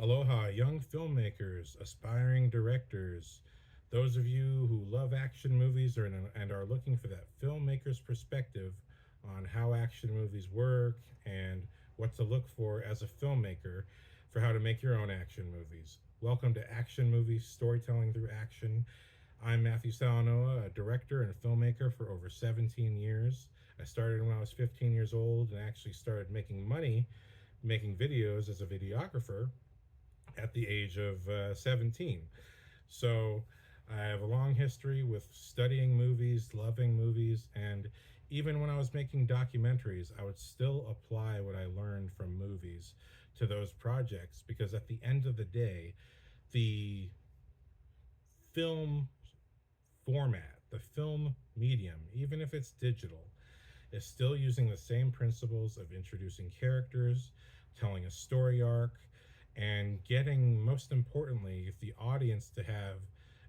Aloha, young filmmakers, aspiring directors, those of you who love action movies and are looking for that filmmaker's perspective on how action movies work and what to look for as a filmmaker for how to make your own action movies. Welcome to Action Movies Storytelling Through Action. I'm Matthew Salanoa, a director and a filmmaker for over 17 years. I started when I was 15 years old and actually started making money making videos as a videographer at the age of 17. So I have a long history with studying movies, loving movies, and even when I was making documentaries, I would still apply what I learned from movies to those projects because at the end of the day, the film format, the film medium, even if it's digital, is still using the same principles of introducing characters, telling a story arc, and getting, most importantly, the audience to have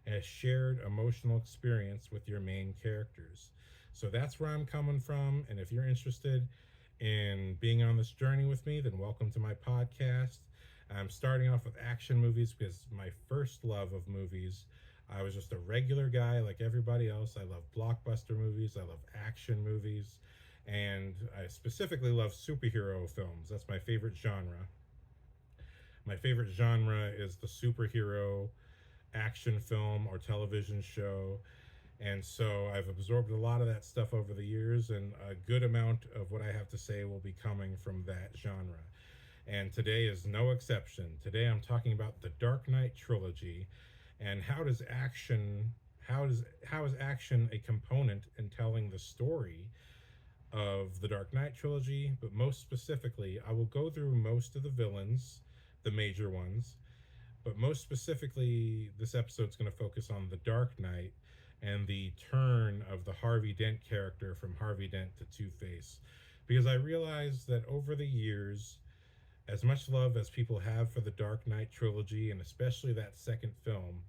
a shared emotional experience with your main characters. So that's where I'm coming from. And if you're interested in being on this journey with me, then welcome to my podcast. I'm starting off with action movies because my first love of movies, I was just a regular guy like everybody else. I love blockbuster movies, I love action movies, and I specifically love superhero films. That's my favorite genre. My favorite genre is the superhero action film or television show. And so I've absorbed a lot of that stuff over the years, and a good amount of what I have to say will be coming from that genre. And today is no exception. Today I'm talking about the Dark Knight trilogy and how is action a component in telling the story of the Dark Knight trilogy, but most specifically, I will go through most of the villains, the major ones, but most specifically, this episode's going to focus on the Dark Knight and the turn of the Harvey Dent character from Harvey Dent to Two-Face. Because I realized that over the years, as much love as people have for the Dark Knight trilogy, and especially that second film,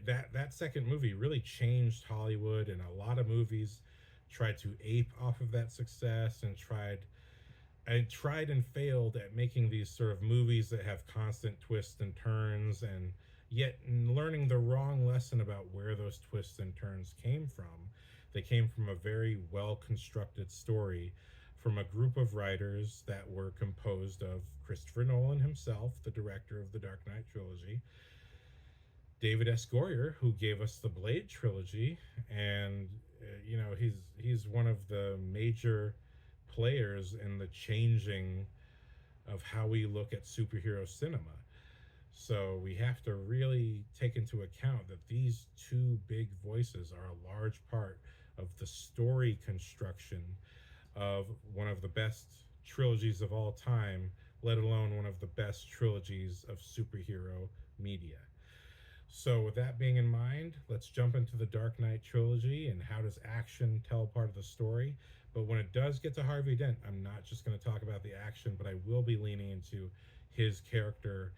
that second movie really changed Hollywood, and a lot of movies tried to ape off of that success and tried and failed at making these sort of movies that have constant twists and turns, and yet learning the wrong lesson about where those twists and turns came from. They came from a very well constructed story from a group of writers that were composed of Christopher Nolan himself, the director of the Dark Knight trilogy, David S. Goyer, who gave us the Blade trilogy, and he's one of the major players in the changing of how we look at superhero cinema. So we have to really take into account that these two big voices are a large part of the story construction of one of the best trilogies of all time, let alone one of the best trilogies of superhero media. So with that being in mind, let's jump into the Dark Knight trilogy and how does action tell part of the story. But when it does get to Harvey Dent, I'm not just going to talk about the action, but I will be leaning into his character,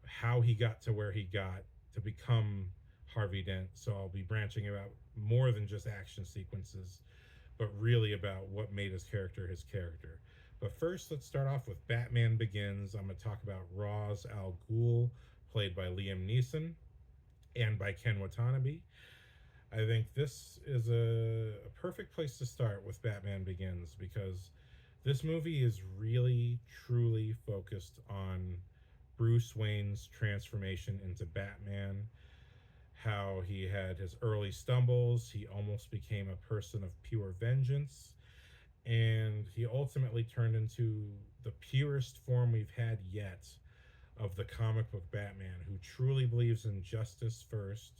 how he got to where he got to become Harvey Dent. So I'll be branching about more than just action sequences, but really about what made his character his character. But first, let's start off with Batman Begins. I'm going to talk about Ra's al Ghul, played by Liam Neeson and by Ken Watanabe. I think this is a perfect place to start with Batman Begins because this movie is really, truly focused on Bruce Wayne's transformation into Batman, how he had his early stumbles, he almost became a person of pure vengeance, and he ultimately turned into the purest form we've had yet of the comic book Batman, who truly believes in justice first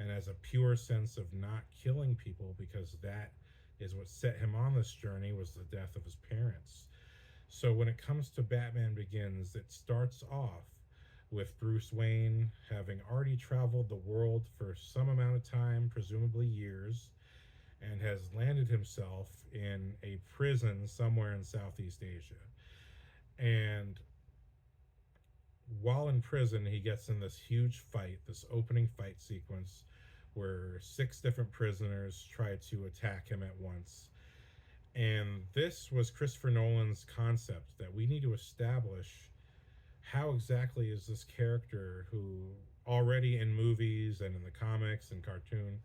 and has a pure sense of not killing people because that is what set him on this journey, was the death of his parents. So when it comes to Batman Begins, it starts off with Bruce Wayne having already traveled the world for some amount of time, presumably years, and has landed himself in a prison somewhere in Southeast Asia. And while in prison, he gets in this huge fight, this opening fight sequence, where 6 different prisoners try to attack him at once. And this was Christopher Nolan's concept, that we need to establish how exactly is this character who already in movies and in the comics and cartoon,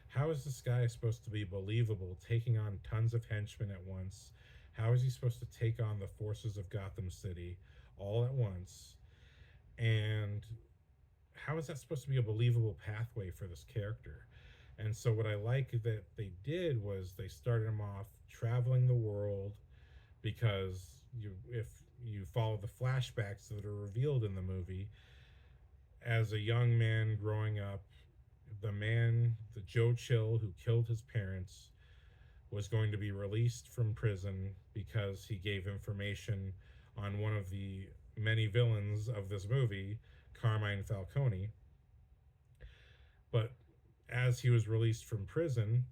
how is this guy supposed to be believable taking on tons of henchmen at once? How is he supposed to take on the forces of Gotham City all at once? And how is that supposed to be a believable pathway for this character? And so what I like that they did was they started him off traveling the world, because if you follow the flashbacks that are revealed in the movie, as a young man growing up, the Joe Chill who killed his parents, was going to be released from prison because he gave information on one of the many villains of this movie, Carmine Falcone. But as he was released from prison,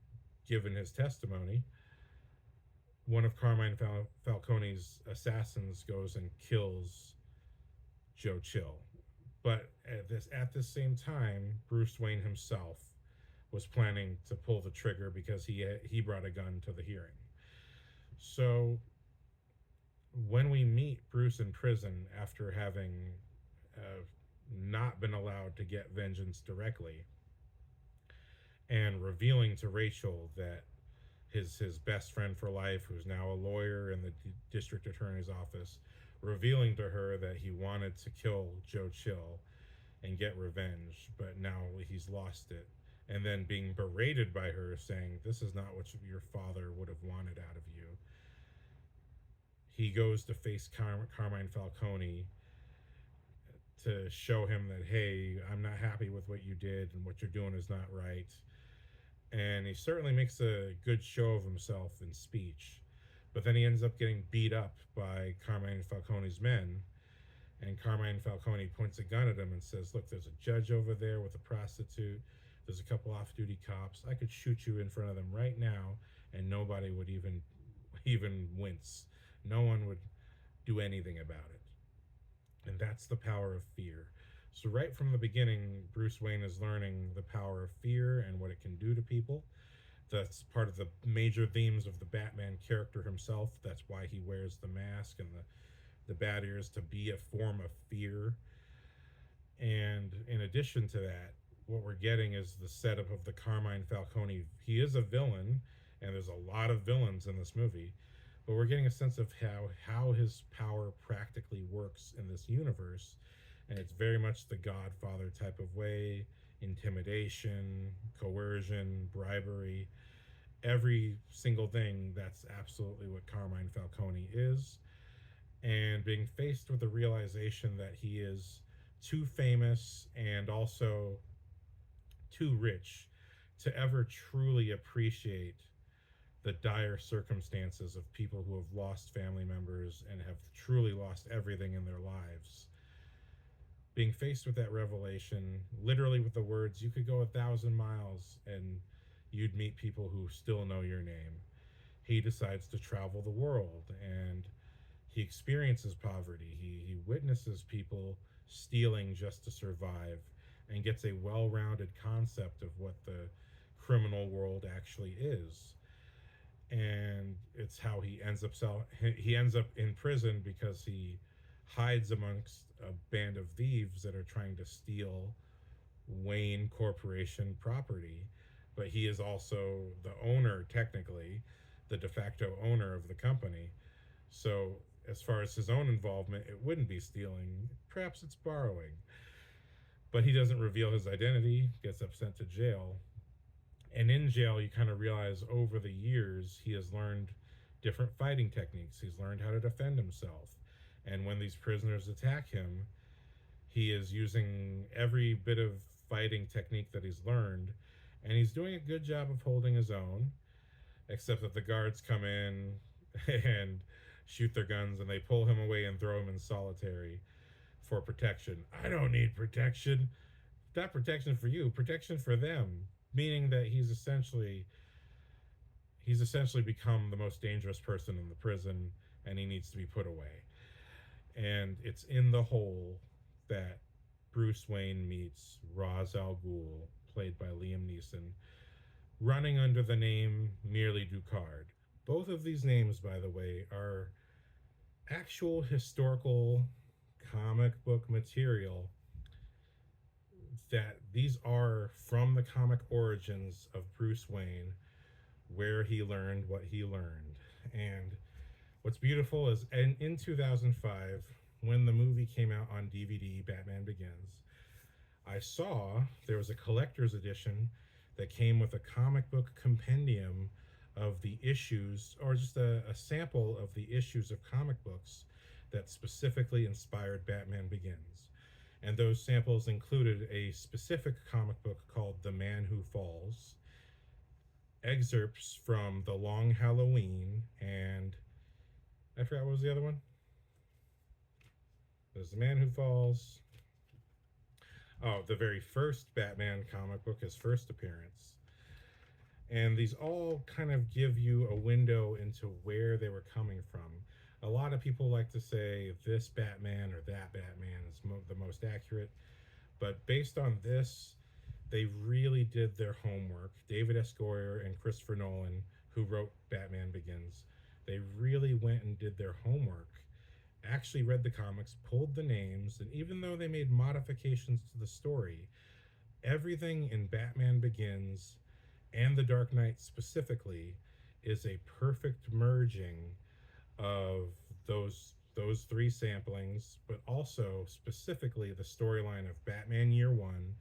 given his testimony, one of Carmine Falcone's assassins goes and kills Joe Chill. But at this same time, Bruce Wayne himself was planning to pull the trigger because he brought a gun to the hearing. So when we meet Bruce in prison after having uh, not been allowed to get vengeance directly, and revealing to Rachel that his best friend for life, who's now a lawyer in the district attorney's office, revealing to her that he wanted to kill Joe Chill and get revenge, but now he's lost it. And then being berated by her, saying, "This is not what your father would have wanted out of you." He goes to face Carmine Falcone to show him that, hey, I'm not happy with what you did and what you're doing is not right. And he certainly makes a good show of himself in speech. But then he ends up getting beat up by Carmine Falcone's men. And Carmine Falcone points a gun at him and says, "Look, there's a judge over there with a prostitute. There's a couple off-duty cops. I could shoot you in front of them right now, and nobody would even wince. No one would do anything about it." And that's the power of fear. So right from the beginning, Bruce Wayne is learning the power of fear and what it can do to people. That's part of the major themes of the Batman character himself. That's why he wears the mask and the bat ears, to be a form of fear. And in addition to that, what we're getting is the setup of the Carmine Falcone. He is a villain, and there's a lot of villains in this movie, but we're getting a sense of how his power practically works in this universe. And it's very much the Godfather type of way: intimidation, coercion, bribery, every single thing. That's absolutely what Carmine Falcone is. And being faced with the realization that he is too famous and also too rich to ever truly appreciate the dire circumstances of people who have lost family members and have truly lost everything in their lives. Being faced with that revelation, literally with the words, "You could go 1,000 miles and you'd meet people who still know your name," he decides to travel the world, and he experiences poverty. He witnesses people stealing just to survive, and gets a well rounded concept of what the criminal world actually is. And it's how he ends up in prison because he hides amongst a band of thieves that are trying to steal Wayne Corporation property. But he is also the owner, technically, the de facto owner of the company. So, as far as his own involvement, it wouldn't be stealing. Perhaps it's borrowing. But he doesn't reveal his identity, gets up sent to jail. And in jail, you kind of realize over the years he has learned different fighting techniques. He's learned how to defend himself. And when these prisoners attack him, he is using every bit of fighting technique that he's learned. And he's doing a good job of holding his own, except that the guards come in and shoot their guns, and they pull him away and throw him in solitary for protection. I don't need protection. Not protection for you, protection for them. Meaning that he's essentially become the most dangerous person in the prison, and he needs to be put away. And it's in the hole that Bruce Wayne meets Ra's al Ghul, played by Liam Neeson, running under the name merely Ducard. Both of these names, by the way, are actual historical comic book material that these are from the comic origins of Bruce Wayne, where he learned what he learned. And what's beautiful is in 2005, when the movie came out on DVD, Batman Begins, I saw there was a collector's edition that came with a comic book compendium of the issues, or just a sample of the issues of comic books that specifically inspired Batman Begins. And those samples included a specific comic book called The Man Who Falls, excerpts from The Long Halloween, and I forgot what was the other one. There's The Man Who Falls. Oh, the very first Batman comic book, his first appearance. And these all kind of give you a window into where they were coming from. A lot of people like to say this Batman or that Batman is the most accurate, but based on this, they really did their homework. David S. Goyer and Christopher Nolan, who wrote Batman Begins, they really went and did their homework, actually read the comics, pulled the names, and even though they made modifications to the story, everything in Batman Begins and The Dark Knight specifically is a perfect merging of those three samplings, but also specifically the storyline of Batman Year One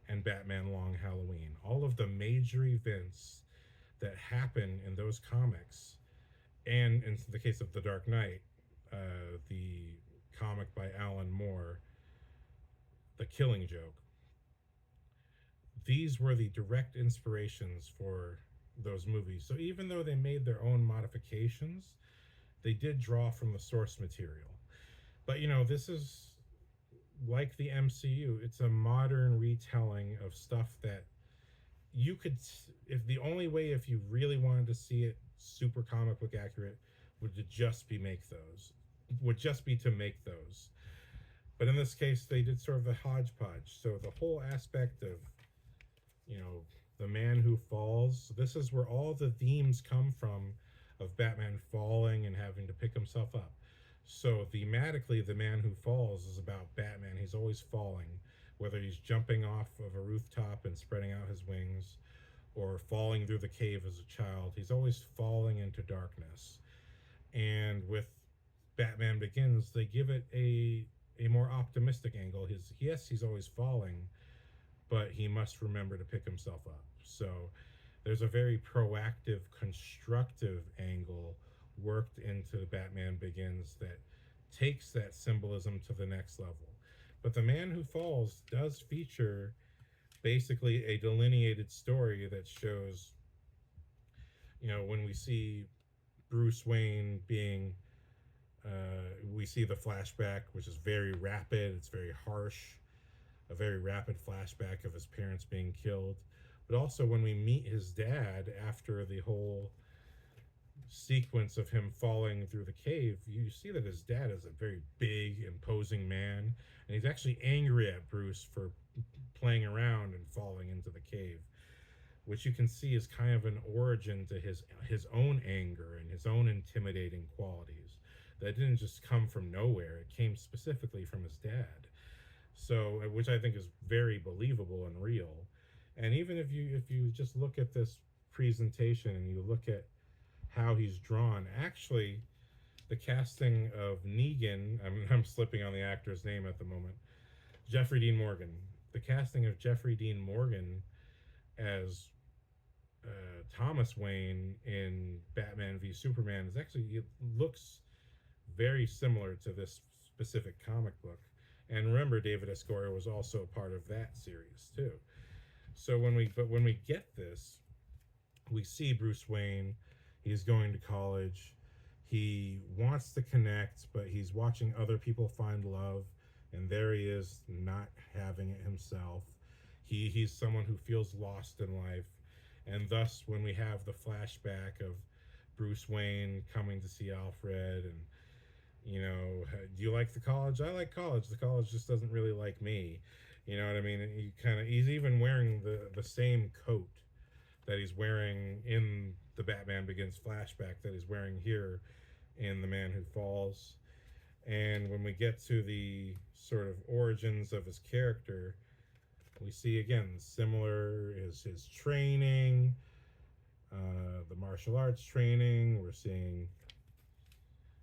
and Batman Long Halloween. All of the major events that happen in those comics, and in the case of The Dark Knight, the comic by Alan Moore, The Killing Joke, these were the direct inspirations for those movies. So even though they made their own modifications, they did draw from the source material. But this is like the MCU. It's a modern retelling of stuff that you could, if the only way, if you really wanted to see it super comic book accurate, would just be to make those. But in this case, they did sort of the hodgepodge. So the whole aspect of, the man who falls, this is where all the themes come from, of Batman falling and having to pick himself up. So thematically, the man who falls is about Batman. He's always falling, whether he's jumping off of a rooftop and spreading out his wings, or falling through the cave as a child. He's always falling into darkness. And with Batman Begins, they give it a more optimistic angle. He's always falling, but he must remember to pick himself up. So there's a very proactive, constructive angle worked into Batman Begins that takes that symbolism to the next level. But The Man Who Falls does feature basically a delineated story that shows, when we see Bruce Wayne being, we see the flashback, which is very rapid, it's very harsh, a very rapid flashback of his parents being killed. But also when we meet his dad after the whole sequence of him falling through the cave, you see that his dad is a very big, imposing man, and he's actually angry at Bruce for playing around and falling into the cave, which you can see is kind of an origin to his own anger and his own intimidating qualities. That didn't just come from nowhere; it came specifically from his dad. So, which I think is very believable and real. And even if you just look at this presentation and you look at how he's drawn, actually, the casting of Negan, I'm slipping on the actor's name at the moment, Jeffrey Dean Morgan. The casting of Jeffrey Dean Morgan as Thomas Wayne in Batman v Superman it looks very similar to this specific comic book. And remember, David S. Goyer was also part of that series too. So when we get this, we see Bruce Wayne. He's going to college. He wants to connect, but he's watching other people find love, and there he is, not having it himself. He's someone who feels lost in life, and thus when we have the flashback of Bruce Wayne coming to see Alfred, and do you like the college? I like college. The college just doesn't really like me. You know what I mean? He's even wearing the same coat that he's wearing in the Batman Begins flashback that he's wearing here in The Man Who Falls. And when we get to the sort of origins of his character, we see again similar is his training, the martial arts training. We're seeing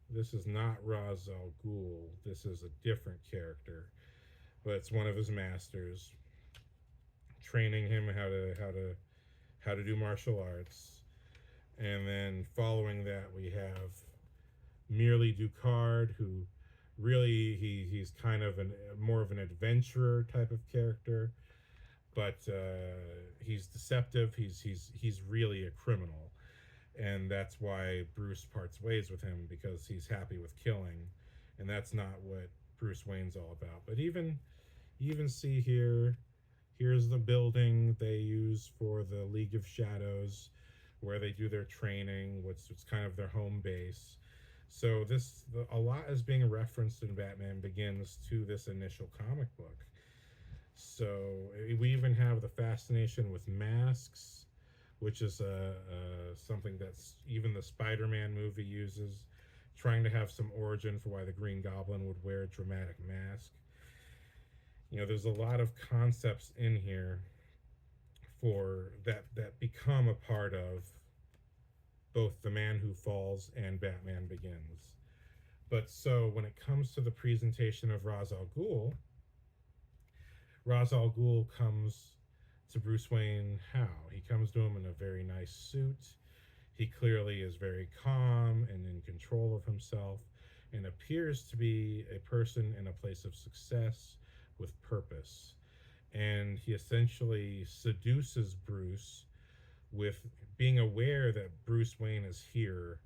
this is not Ra's al Ghul. This is a different character, but it's one of his masters training him how to do martial arts. And then following that, we have Merely Ducard, who really he's kind of an more of an adventurer type of character, but he's deceptive. He's really a criminal, and that's why Bruce parts ways with him because he's happy with killing, and that's not what Bruce Wayne's all about. But even you even see here, here's the building they use for the League of Shadows, where they do their training. What's kind of their home base. So a lot is being referenced in Batman Begins to this initial comic book. So we even have the fascination with masks, which is something that's even the Spider-Man movie uses, trying to have some origin for why the Green Goblin would wear a dramatic mask. There's a lot of concepts in here for that become a part of both The Man Who Falls and Batman Begins. But so when it comes to the presentation of Ra's al Ghul, Ra's al Ghul comes to Bruce Wayne how? He comes to him in a very nice suit. He clearly is very calm and in control of himself and appears to be a person in a place of success with purpose. And he essentially seduces Bruce with being aware that Bruce Wayne is here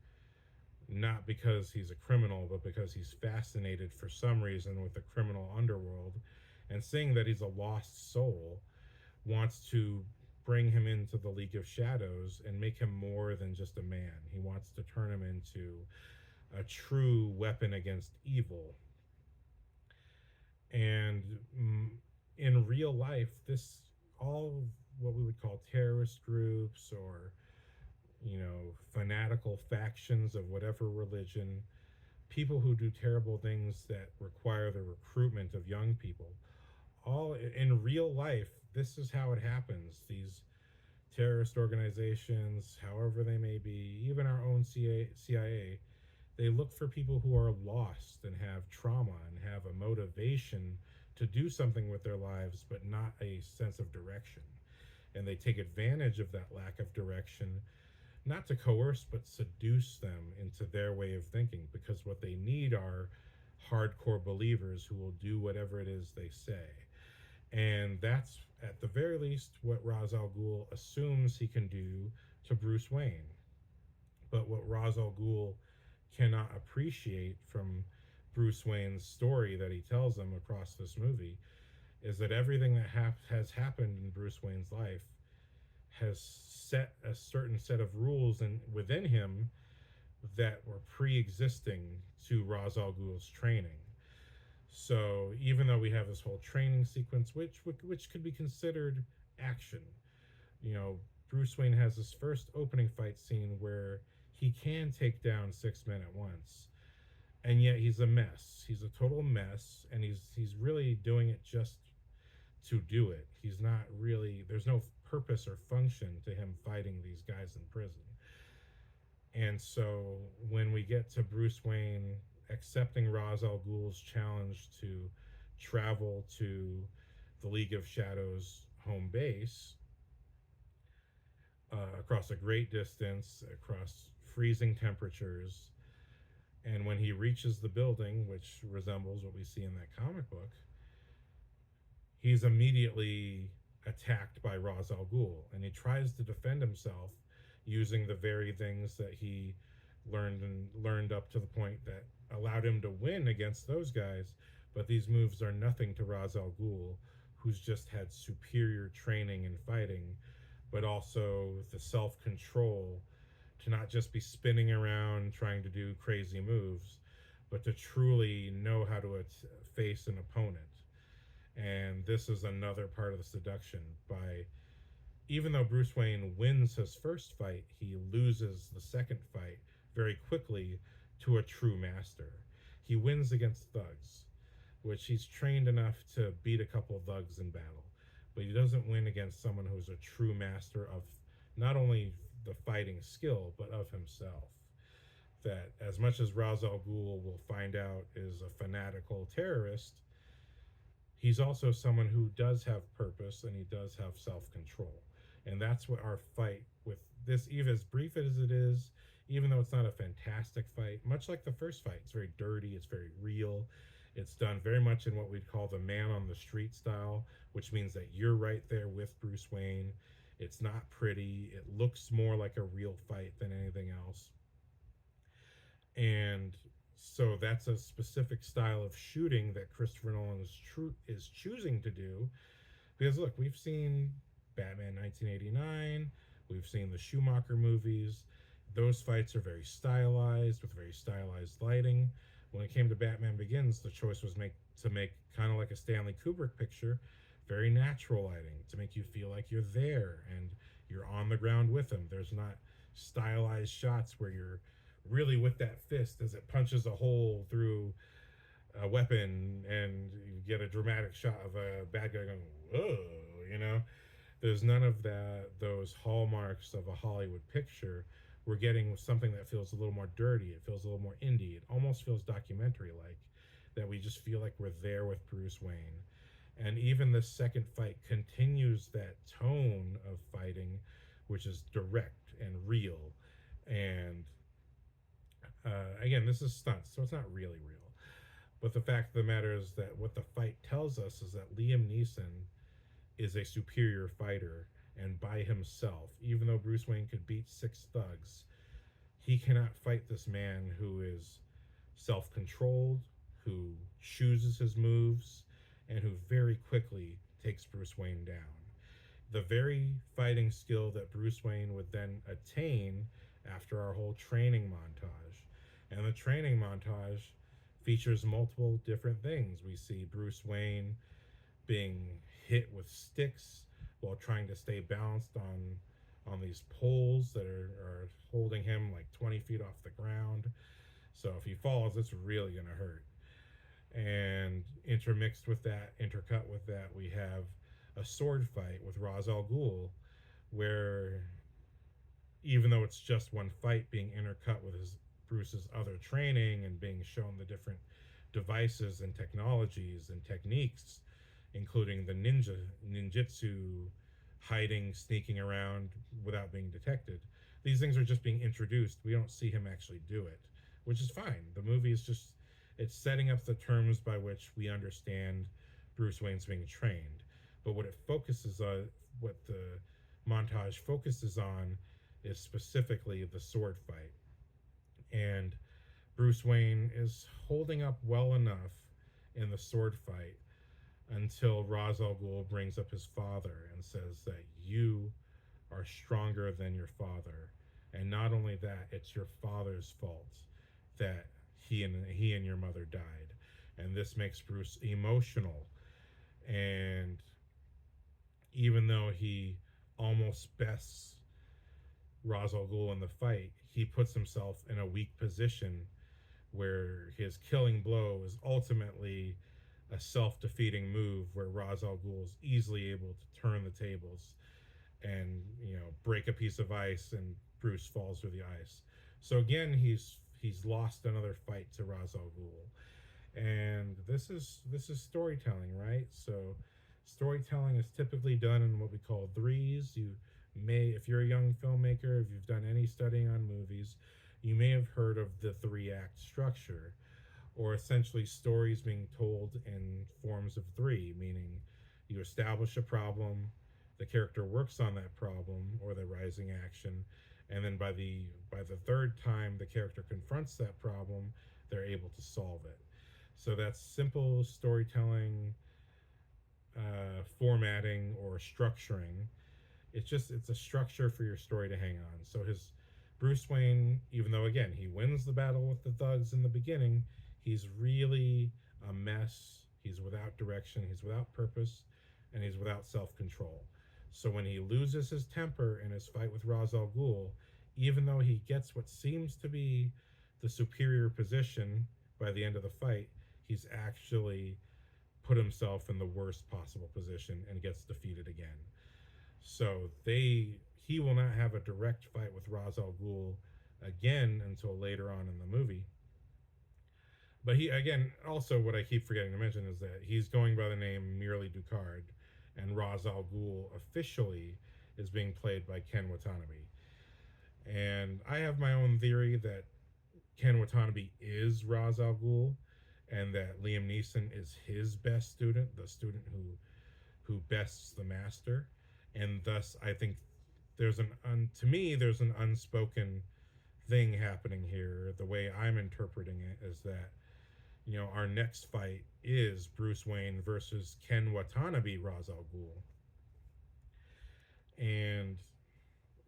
not because he's a criminal, but because he's fascinated for some reason with the criminal underworld, and seeing that he's a lost soul, wants to bring him into the League of Shadows and make him more than just a man. He wants to turn him into a true weapon against evil. And in real life, this all what we would call terrorist groups or fanatical factions of whatever religion, people who do terrible things that require the recruitment of young people, all in real life, this is how it happens. These terrorist organizations, however they may be, even our own CIA, they look for people who are lost and have trauma and have a motivation to do something with their lives, but not a sense of direction. And they take advantage of that lack of direction, not to coerce, but seduce them into their way of thinking, because what they need are hardcore believers who will do whatever it is they say. And that's, at the very least, what Ra's al Ghul assumes he can do to Bruce Wayne. But what Ra's al Ghul cannot appreciate from Bruce Wayne's story that he tells them across this movie is that everything that has happened in Bruce Wayne's life has set a certain set of rules within him that were pre-existing to Ra's al Ghul's training. So even though we have this whole training sequence, which could be considered action, Bruce Wayne has his first opening fight scene where he can take down 6 men at once, and yet he's a mess. He's a total mess, and he's really doing it just to do it. He's not really. There's no purpose or function to him fighting these guys in prison. And so when we get to Bruce Wayne accepting Ra's al Ghul's challenge to travel to the League of Shadows home base, across a great distance, across freezing temperatures, and when he reaches the building, which resembles what we see in that comic book, he's immediately attacked by Ra's al Ghul, and he tries to defend himself using the very things that he learned up to the point that allowed him to win against those guys. But these moves are nothing to Ra's al Ghul, who's just had superior training in fighting, but also the self-control to not just be spinning around trying to do crazy moves, but to truly know how to face an opponent. And this is another part of the seduction. Even though Bruce Wayne wins his first fight, he loses the second fight very quickly to a true master. He wins against thugs, which he's trained enough to beat a couple of thugs in battle, but he doesn't win against someone who's a true master of not only the fighting skill but of himself. That as much as Ra's al Ghul will find out is a fanatical terrorist, he's also someone who does have purpose and he does have self control. And that's what our fight with this, even as brief as it is, even though it's not a fantastic fight, much like the first fight, it's very dirty, it's very real. It's done very much in what we'd call the man on the street style, which means that you're right there with Bruce Wayne. It's not pretty. It looks more like a real fight than anything else. And so that's a specific style of shooting that Christopher Nolan is choosing to do. Because look, we've seen Batman 1989, we've seen the Schumacher movies. Those fights are very stylized with very stylized lighting. When it came to Batman Begins, the choice was to make kind of like a Stanley Kubrick picture, very natural lighting to make you feel like you're there and you're on the ground with him. There's not stylized shots where you're really with that fist as it punches a hole through a weapon and you get a dramatic shot of a bad guy going, whoa, you know? There's none of those hallmarks of a Hollywood picture. We're getting something that feels a little more dirty. It feels a little more indie. It almost feels documentary like, that we just feel like we're there with Bruce Wayne. And even the second fight continues that tone of fighting, which is direct and real. And again, this is stunts, so it's not really real. But the fact of the matter is that what the fight tells us is that Liam Neeson is a superior fighter, and by himself, even though Bruce Wayne could beat six thugs, he cannot fight this man who is self controlled, who chooses his moves, and who very quickly takes Bruce Wayne down. The very fighting skill that Bruce Wayne would then attain after our whole training montage. And the training montage features multiple different things. We see Bruce Wayne being hit with sticks while trying to stay balanced on these poles that are holding him like 20 feet off the ground. So if he falls, it's really going to hurt. And intermixed with that, intercut with that, we have a sword fight with Ra's al Ghul, where even though it's just one fight being intercut with Bruce's other training and being shown the different devices and technologies and techniques, including the ninjutsu, hiding, sneaking around without being detected. These things are just being introduced. We don't see him actually do it, which is fine. The movie is just, it's setting up the terms by which we understand Bruce Wayne's being trained. But what it focuses on, what the montage focuses on, is specifically the sword fight. And Bruce Wayne is holding up well enough in the sword fight until Ra's al Ghul brings up his father and says that you are stronger than your father. And not only that, it's your father's fault that he and your mother died. And this makes Bruce emotional. And even though he almost bests Ra's al Ghul in the fight, he puts himself in a weak position where his killing blow is ultimately a self-defeating move where Ra's al Ghul is easily able to turn the tables and break a piece of ice and Bruce falls through the ice. So again, he's lost another fight to Ra's al Ghul. And this is storytelling, right? So storytelling is typically done in what we call threes. You may, if you're a young filmmaker, if you've done any studying on movies, you may have heard of the three-act structure, or essentially stories being told in forms of three, meaning you establish a problem, the character works on that problem or the rising action, and then by the third time the character confronts that problem, they're able to solve it. So that's simple storytelling, formatting or structuring. It's a structure for your story to hang on. So his Bruce Wayne, even though again he wins the battle with the thugs in the beginning, he's really a mess. He's without direction, he's without purpose, and he's without self-control. So when he loses his temper in his fight with Ra's al Ghul, even though he gets what seems to be the superior position by the end of the fight, he's actually put himself in the worst possible position and gets defeated again. So he will not have a direct fight with Ra's al Ghul again until later on in the movie. But he again, also what I keep forgetting to mention is that he's going by the name merely Ducard, and Ra's al Ghul officially is being played by Ken Watanabe. And I have my own theory that Ken Watanabe is Ra's al Ghul, and that Liam Neeson is his best student, the student who bests the master, and thus I think to me there's an unspoken thing happening here. The way I'm interpreting it is that our next fight is Bruce Wayne versus Ken Watanabe Ra's al Ghul, and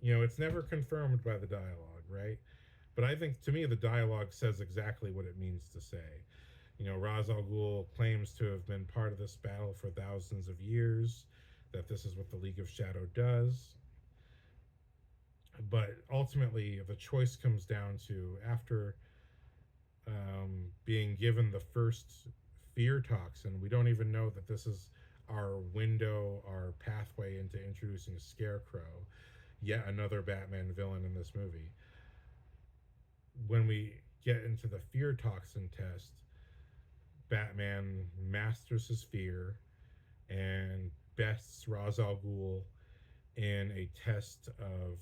it's never confirmed by the dialogue, right? But I think to me the dialogue says exactly what it means to say. Ra's al Ghul claims to have been part of this battle for thousands of years, that this is what the League of Shadow does. But ultimately, the choice comes down to after being given the first fear toxin, we don't even know that this is our window, our pathway into introducing a Scarecrow, yet another Batman villain in this movie. When we get into the fear toxin test, Batman masters his fear and bests Ra's al Ghul in a test of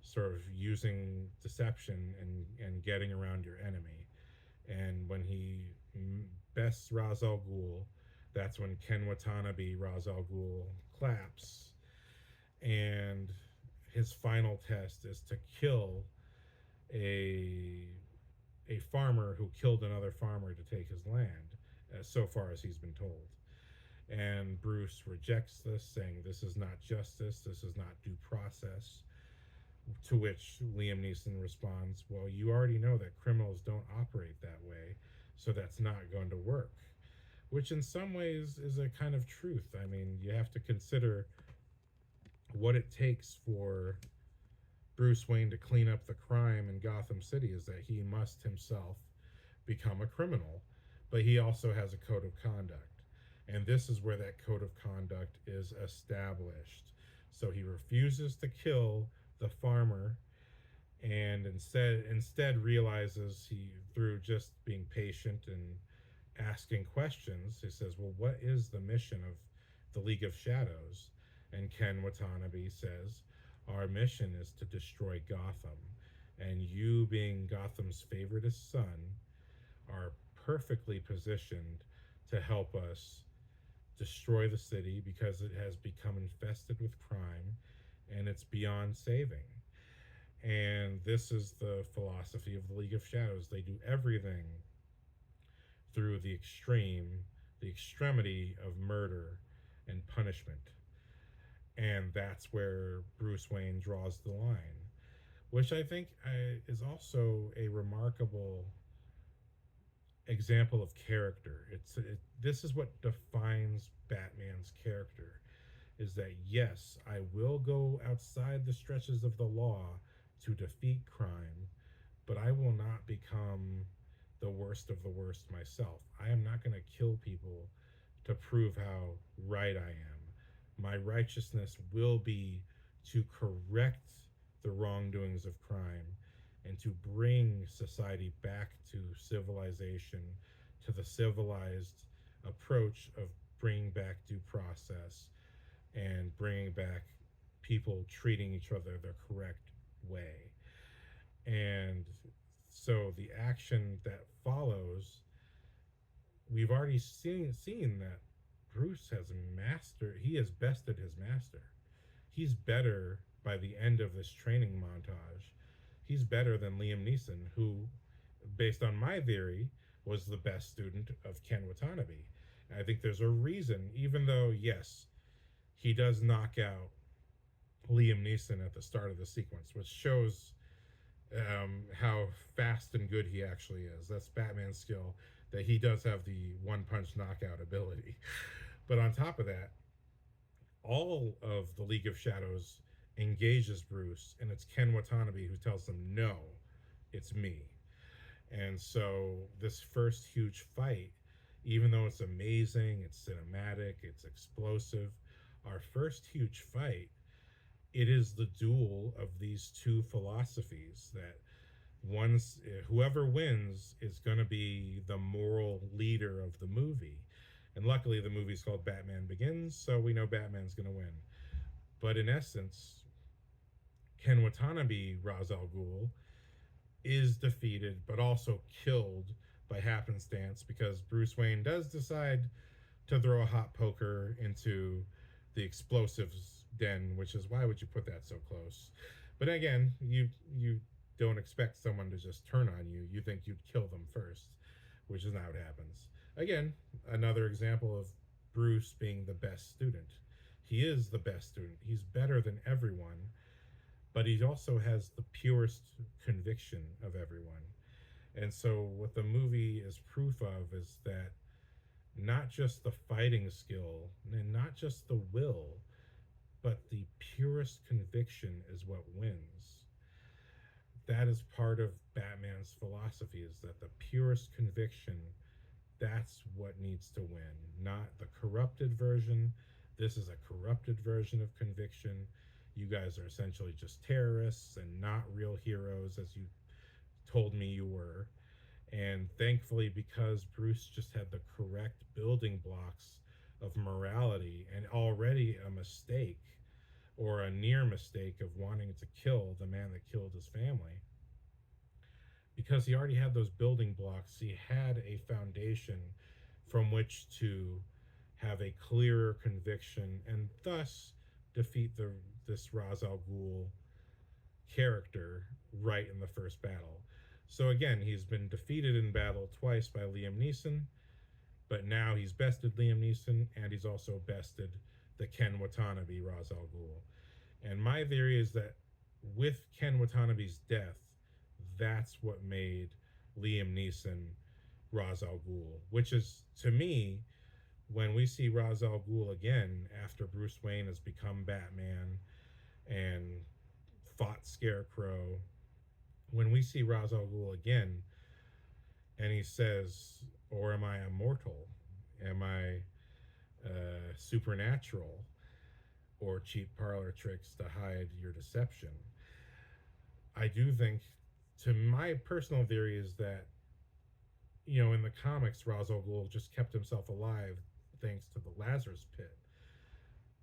sort of using deception and getting around your enemy. And when he bests Ra's al Ghul, that's when Ken Watanabe Ra's al Ghul claps, and his final test is to kill a a farmer who killed another farmer to take his land, so far as he's been told. And Bruce rejects this, saying this is not justice, this is not due process. To which Liam Neeson responds, well, you already know that criminals don't operate that way, so that's not going to work. Which in some ways is a kind of truth. I mean, you have to consider what it takes for Bruce Wayne to clean up the crime in Gotham City is that he must himself become a criminal, but he also has a code of conduct. And this is where that code of conduct is established. So he refuses to kill the farmer, and instead realizes he, through just being patient and asking questions, he says, well, what is the mission of the League of Shadows? And Ken Watanabe says, our mission is to destroy Gotham, and you, being Gotham's favoritist son, are perfectly positioned to help us destroy the city because it has become infested with crime and it's beyond saving. And this is the philosophy of the League of Shadows. They do everything through the extremity of murder and punishment. And that's where Bruce Wayne draws the line, which I think is also a remarkable example of character. This is what defines Batman's character, is that yes, I will go outside the stretches of the law to defeat crime, but I will not become the worst of the worst myself. I am not going to kill people to prove how right I am. My righteousness will be to correct the wrongdoings of crime and to bring society back to civilization, to the civilized approach of bringing back due process and bringing back people treating each other the correct way. And so the action that follows, we've already seen that Bruce has he has bested his master. He's better by the end of this training montage. He's better than Liam Neeson, who, based on my theory, was the best student of Ken Watanabe. And I think there's a reason, even though, yes, he does knock out Liam Neeson at the start of the sequence, which shows how fast and good he actually is. That's Batman's skill, that he does have the one punch knockout ability. But on top of that, all of the League of Shadows engages Bruce, and it's Ken Watanabe who tells them, no, it's me. And so this first huge fight, even though it's amazing, it's cinematic, it's explosive, our first huge fight, it is the duel of these two philosophies that one's whoever wins is going to be the moral leader of the movie. And luckily the movie's called Batman Begins, so we know Batman's going to win. But in essence, Ken Watanabe Ra's al Ghul is defeated but also killed by happenstance because Bruce Wayne does decide to throw a hot poker into the explosives den, which is why would you put that so close? But again, you don't expect someone to just turn on you. You think you'd kill them first, which is not what happens. Again, another example of Bruce being the best student. He is the best student. He's better than everyone, but he also has the purest conviction of everyone. And so, what the movie is proof of is that not just the fighting skill and not just the will, but the purest conviction is what wins. That is part of Batman's philosophy, is that the purest conviction, that's what needs to win, not the corrupted version. This is a corrupted version of conviction. You guys are essentially just terrorists and not real heroes, as you told me you were. And thankfully, because Bruce just had the correct building blocks of morality and already a mistake or a near mistake of wanting to kill the man that killed his family, because he already had those building blocks, he had a foundation from which to have a clearer conviction and thus defeat this Ra's al Ghul character right in the first battle. So again, he's been defeated in battle twice by Liam Neeson, but now he's bested Liam Neeson and he's also bested the Ken Watanabe Ra's al Ghul. And my theory is that with Ken Watanabe's death, that's what made Liam Neeson Ra's al Ghul, which is, to me, when we see Ra's al Ghul again after Bruce Wayne has become Batman and fought Scarecrow, when we see Ra's al Ghul again and he says, or am I immortal? Am I supernatural? Or cheap parlor tricks to hide your deception? I do think, to my personal theory, is that, in the comics, Ra's al Ghul just kept himself alive thanks to the Lazarus Pit.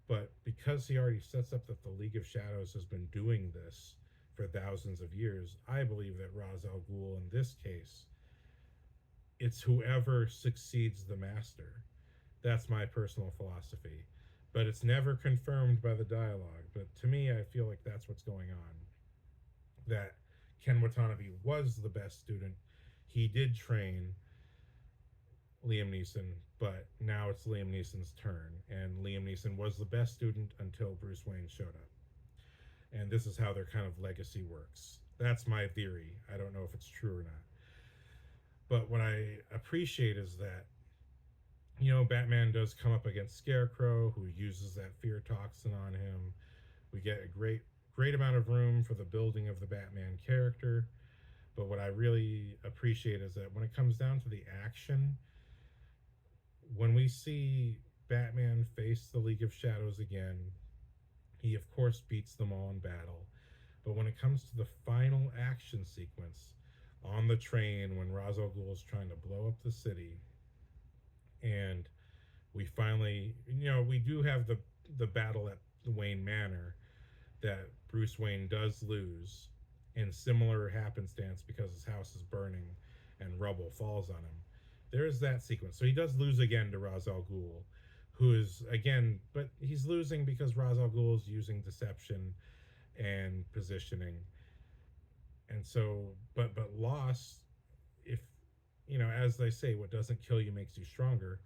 But because he already sets up that the League of Shadows has been doing this for thousands of years, I believe that Ra's al Ghul, in this case, it's whoever succeeds the master. That's my personal philosophy. But it's never confirmed by the dialogue. But to me, I feel like that's what's going on. That Ken Watanabe was the best student. He did train Liam Neeson, but now it's Liam Neeson's turn. And Liam Neeson was the best student until Bruce Wayne showed up. And this is how their kind of legacy works. That's my theory. I don't know if it's true or not. But what I appreciate is that, Batman does come up against Scarecrow, who uses that fear toxin on him. We get a great amount of room for the building of the Batman character. But what I really appreciate is that when it comes down to the action, when we see Batman face the League of Shadows again, he of course beats them all in battle. But when it comes to the final action sequence on the train when Ra's al Ghul is trying to blow up the city, and we finally, we do have the battle at the Wayne Manor that Bruce Wayne does lose in similar happenstance because his house is burning and rubble falls on him. There is that sequence. So he does lose again to Ra's al Ghul, who is, again, but he's losing because Ra's al Ghul is using deception and positioning. And so, but loss, if, as they say, what doesn't kill you makes you stronger.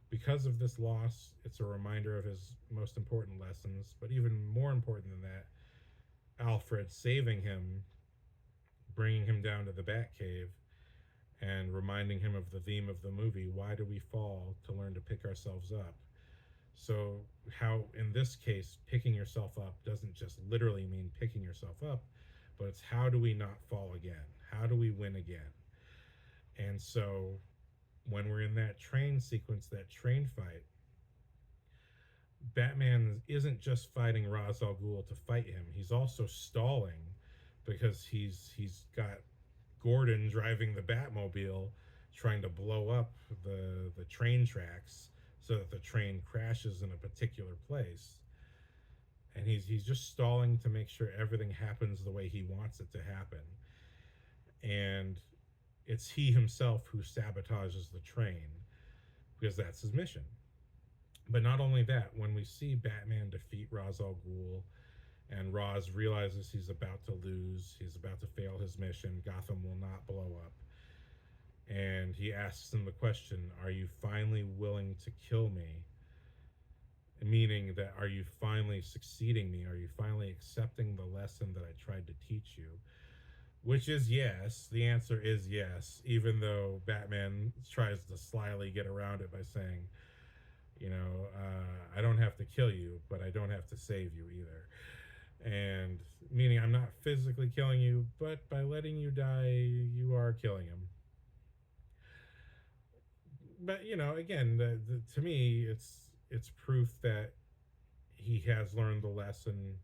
Because of this loss, it's a reminder of his most important lessons. But even more important than that, Alfred saving him, bringing him down to the Batcave, and reminding him of the theme of the movie: why do we fall? To learn to pick ourselves up. So, how in this case, picking yourself up doesn't just literally mean picking yourself up, but it's how do we not fall again? How do we win again? And so when we're in that train sequence, that train fight, Batman isn't just fighting Ra's al Ghul to fight him. He's also stalling because he's got Gordon driving the Batmobile, trying to blow up the train tracks so that the train crashes in a particular place. And he's just stalling to make sure everything happens the way he wants it to happen. And it's he himself who sabotages the train because that's his mission. But not only that, when we see Batman defeat Ra's al Ghul and Ra's realizes he's about to lose, he's about to fail his mission, Gotham will not blow up. And he asks him the question, are you finally willing to kill me? Meaning that, are you finally succeeding me? Are you finally accepting the lesson that I tried to teach you? Which is yes. The answer is yes, even though Batman tries to slyly get around it by saying, I don't have to kill you, but I don't have to save you either. And meaning I'm not physically killing you, but by letting you die, you are killing him. But again, to me, it's proof that he has learned the lesson,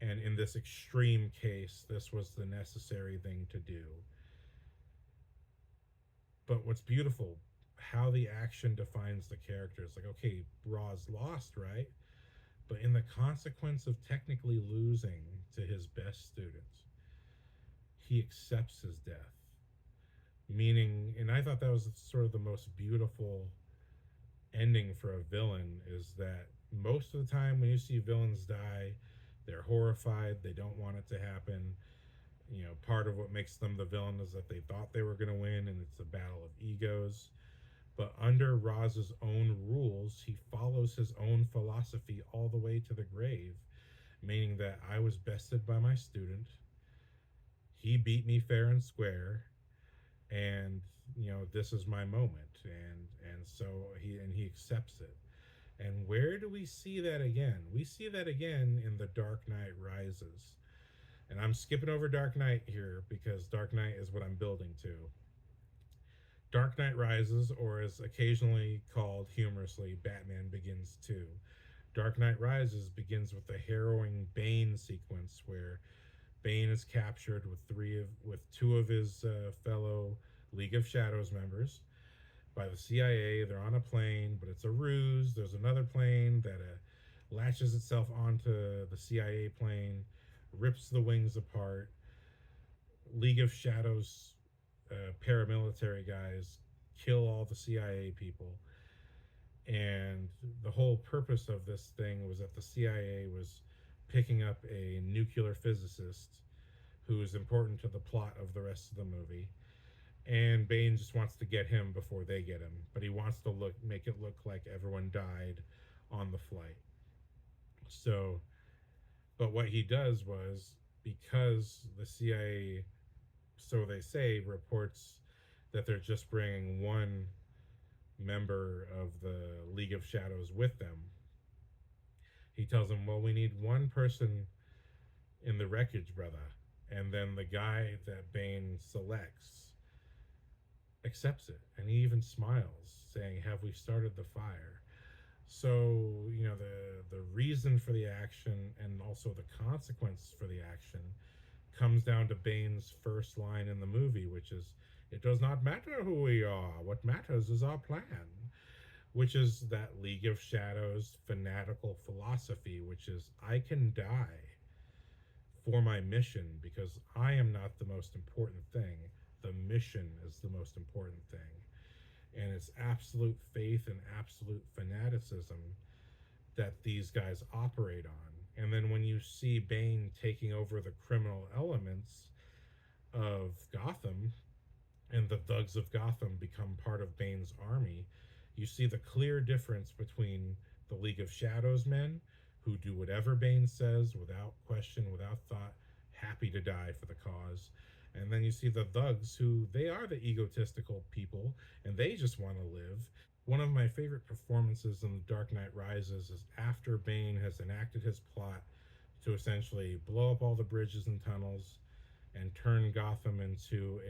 and in this extreme case, this was the necessary thing to do. But what's beautiful, how the action defines the characters. Like, okay, Ra's lost, right? But in the consequence of technically losing to his best students, he accepts his death. Meaning, and I thought that was sort of the most beautiful ending for a villain, is that most of the time when you see villains die, they're horrified, they don't want it to happen. Part of what makes them the villain is that they thought they were going to win and it's a battle of egos. But under Raz's own rules, he follows his own philosophy all the way to the grave, meaning that I was bested by my student. He beat me fair and square, and this is my moment, and so he accepts it. And where do we see that again? We see that again in The Dark Knight Rises. And I'm skipping over Dark Knight here because Dark Knight is what I'm building to. Dark Knight Rises, or as occasionally called humorously, Batman Begins 2. Dark Knight Rises begins with the harrowing Bane sequence where Bane is captured with two of his fellow League of Shadows members by the CIA. They're on a plane, but it's a ruse. There's another plane that latches itself onto the CIA plane, rips the wings apart. League of Shadows paramilitary guys kill all the CIA people. And the whole purpose of this thing was that the CIA was picking up a nuclear physicist who is important to the plot of the rest of the movie. And Bane just wants to get him before they get him, but he wants to make it look like everyone died on the flight. So, but what he does was, because the CIA, so they say, reports that they're just bringing one member of the League of Shadows with them, he tells them, well, we need one person in the wreckage, brother. And then the guy that Bane selects accepts it, and he even smiles, saying, have we started the fire? So the reason for the action and also the consequence for the action comes down to Bane's first line in the movie, which is, it does not matter who we are, what matters is our plan. Which is that League of Shadows fanatical philosophy, which is, I can die for my mission because I am not the most important thing. The mission is the most important thing. And it's absolute faith and absolute fanaticism that these guys operate on. And then when you see Bane taking over the criminal elements of Gotham, and the thugs of Gotham become part of Bane's army, you see the clear difference between the League of Shadows men, who do whatever Bane says without question, without thought, happy to die for the cause. And then you see the thugs, who they are the egotistical people, and they just want to live. One of my favorite performances in The Dark Knight Rises is after Bane has enacted his plot to essentially blow up all the bridges and tunnels and turn Gotham into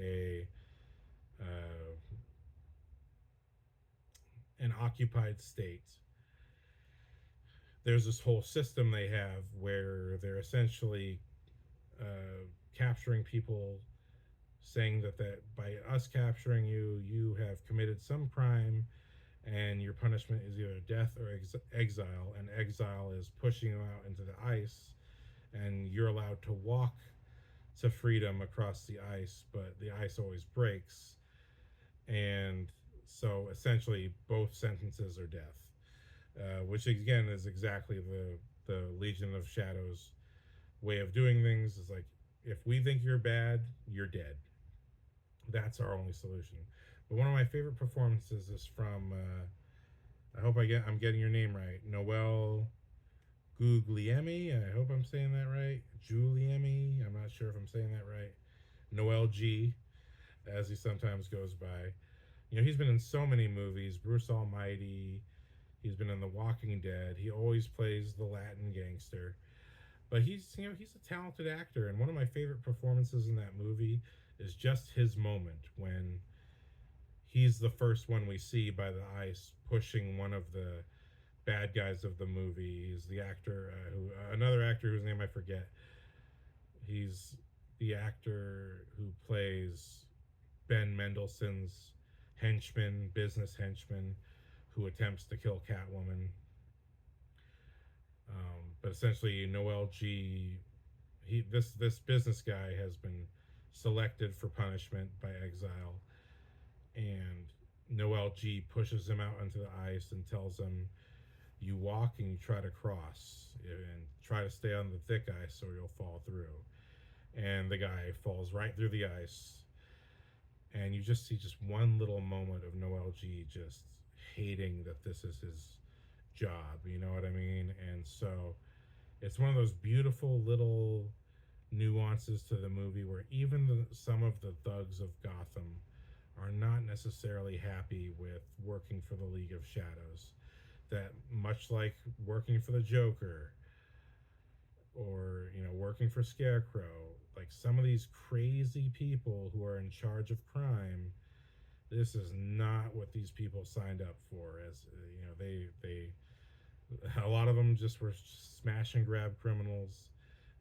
uh, an occupied state, there's this whole system they have where they're essentially capturing people, saying that by us capturing you, you have committed some crime, and your punishment is either death or exile. And exile is pushing you out into the ice, and you're allowed to walk to freedom across the ice, but the ice always breaks. And so essentially, both sentences are death, which again is exactly the Legion of Shadows way of doing things. Is like, if we think you're bad, you're dead. That's our only solution. But one of my favorite performances is from I hope I'm getting your name right, Noel Guglielmi. I hope I'm saying that right. Giuliemi. I'm not sure if I'm saying that right. Noel G, as he sometimes goes by. You know, he's been in so many movies. Bruce Almighty. He's been in The Walking Dead. He always plays the Latin gangster. But he's a talented actor, and one of my favorite performances in that movie is just his moment when he's the first one we see by the ice pushing one of the bad guys of the movie. He's the actor another actor whose name I forget. He's the actor who plays Ben Mendelsohn's henchman, business henchman, who attempts to kill Catwoman. But essentially, Noel G, this business guy has been selected for punishment by exile, and Noel G pushes him out onto the ice and tells him, "You walk and you try to cross, and try to stay on the thick ice, or you'll fall through." And the guy falls right through the ice, and you just see just one little moment of Noel G just hating that this is his job. You know what I mean? And so it's one of those beautiful little nuances to the movie where even some of the thugs of Gotham are not necessarily happy with working for the League of Shadows. That much like working for the Joker or working for Scarecrow, like some of these crazy people who are in charge of crime, this is not what these people signed up for. As they a lot of them just were smash and grab criminals.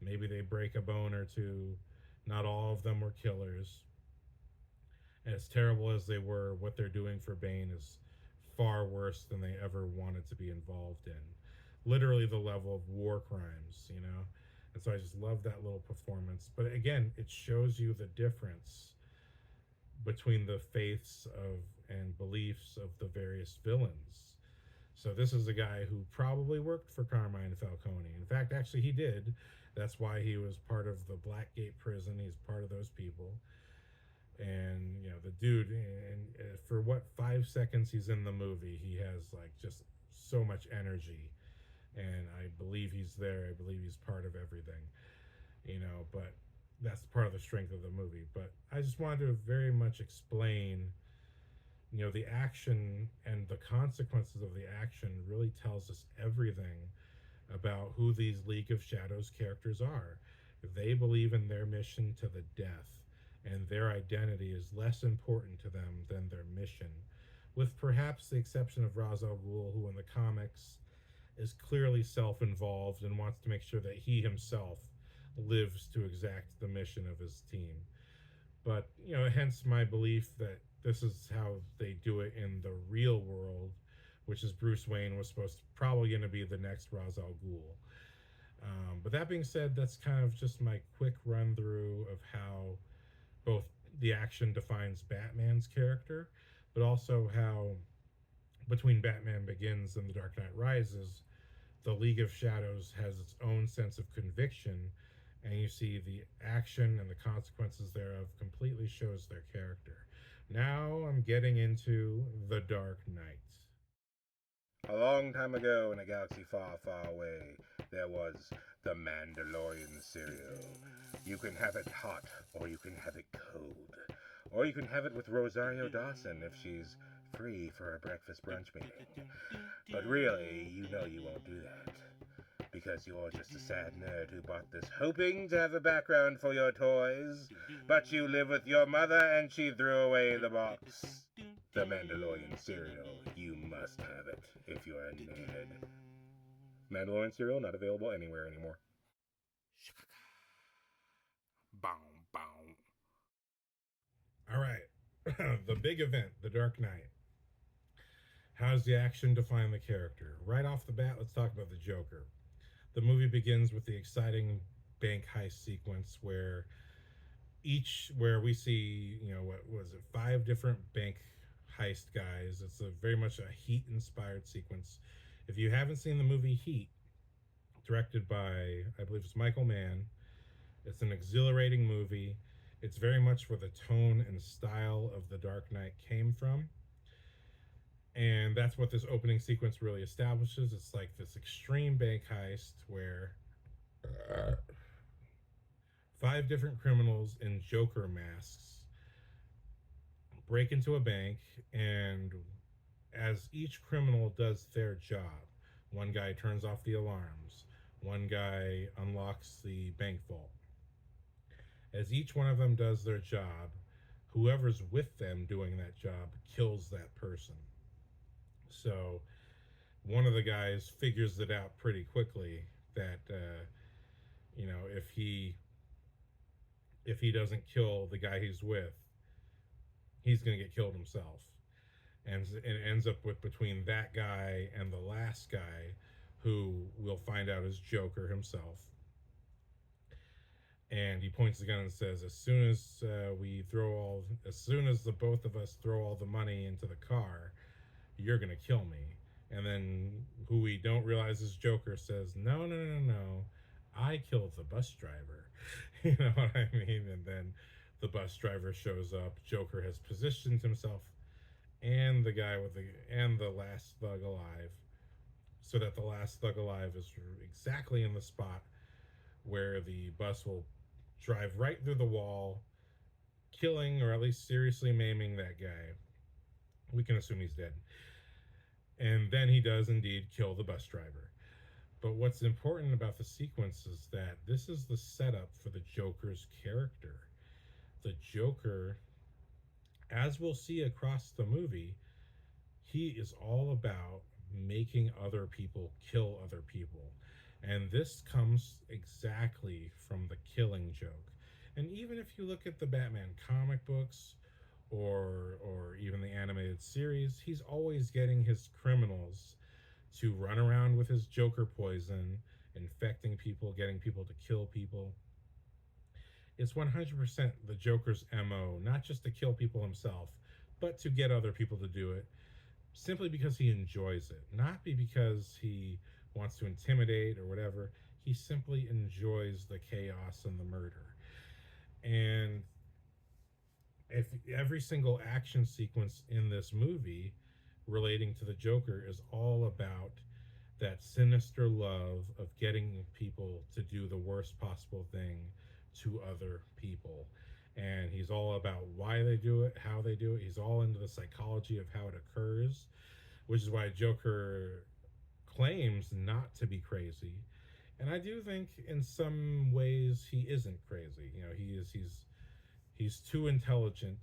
Maybe they break a bone or two. Not all of them were killers. As terrible as they were, what they're doing for Bane is far worse than they ever wanted to be involved in. Literally the level of war crimes. And so I just love that little performance. But again, it shows you the difference between the faiths of and beliefs of the various villains. So this is a guy who probably worked for Carmine Falcone. In fact, actually he did. That's why he was part of the Blackgate prison. He's part of those people. And the dude, and for what 5 seconds he's in the movie, he has like just so much energy. And I believe he's there. I believe he's part of everything. But that's part of the strength of the movie. But I just wanted to very much explain the action and the consequences of the action really tells us everything about who these League of Shadows characters are. They believe in their mission to the death, and their identity is less important to them than their mission, with perhaps the exception of Ra's al Ghul, who in the comics is clearly self-involved and wants to make sure that he himself lives to exact the mission of his team. But hence my belief that this is how they do it in the real world, which is Bruce Wayne was probably going to be the next Ra's al Ghul. But that being said, that's kind of just my quick run through of how both the action defines Batman's character, but also how between Batman Begins and The Dark Knight Rises, the League of Shadows has its own sense of conviction, and you see the action and the consequences thereof completely shows their character. Now I'm getting into The Dark Knight. A long time ago in a galaxy far, far away, there was the Mandalorian cereal. You can have it hot, or you can have it cold. Or you can have it with Rosario Dawson if she's free for a breakfast brunch meeting. But really, you won't do that. because you're just a sad nerd who bought this hoping to have a background for your toys, but you live with your mother and she threw away the box. The Mandalorian cereal, you must have it if you're a nerd. Mandalorian cereal not available anywhere anymore. Boom, boom. All right. The big event, The Dark Knight. How's the action define the character? Right off the bat, let's talk about the Joker. The movie begins with the exciting bank heist sequence where we see, what was it, 5 different bank heist guys. It's very much a Heat inspired sequence. If you haven't seen the movie Heat, directed by, I believe it's Michael Mann, it's an exhilarating movie. It's very much where the tone and style of The Dark Knight came from. And that's what this opening sequence really establishes. It's like this extreme bank heist where 5 different criminals in Joker masks break into a bank, and as each criminal does their job, one guy turns off the alarms, one guy unlocks the bank vault. As each one of them does their job, whoever's with them doing that job kills that person. So one of the guys figures it out pretty quickly that if he doesn't kill the guy he's with, he's going to get killed himself. And it ends up with between that guy and the last guy, who we'll find out is Joker himself. And he points the gun and says, as soon as the both of us throw all the money into the car, you're going to kill me. And then who we don't realize is Joker says, no, no, no, no, I killed the bus driver. You know what I mean? And then the bus driver shows up. Joker has positioned himself and the last thug alive, so that the last thug alive is exactly in the spot where the bus will drive right through the wall, killing or at least seriously maiming that guy. We can assume he's dead. And then he does indeed kill the bus driver. But what's important about the sequence is that this is the setup for the Joker's character. The Joker, as we'll see across the movie, he is all about making other people kill other people. And this comes exactly from the Killing Joke. And even if you look at the Batman comic books or even the animated series, he's always getting his criminals to run around with his Joker poison, infecting people, getting people to kill people. It's 100% the Joker's MO, not just to kill people himself, but to get other people to do it, simply because he enjoys it, not because he wants to intimidate or whatever. He simply enjoys the chaos and the murder. And if every single action sequence in this movie relating to the Joker is all about that sinister love of getting people to do the worst possible thing to other people. And he's all about why they do it, how they do it. He's all into the psychology of how it occurs, which is why Joker claims not to be crazy. And I do think in some ways he isn't crazy. He's too intelligent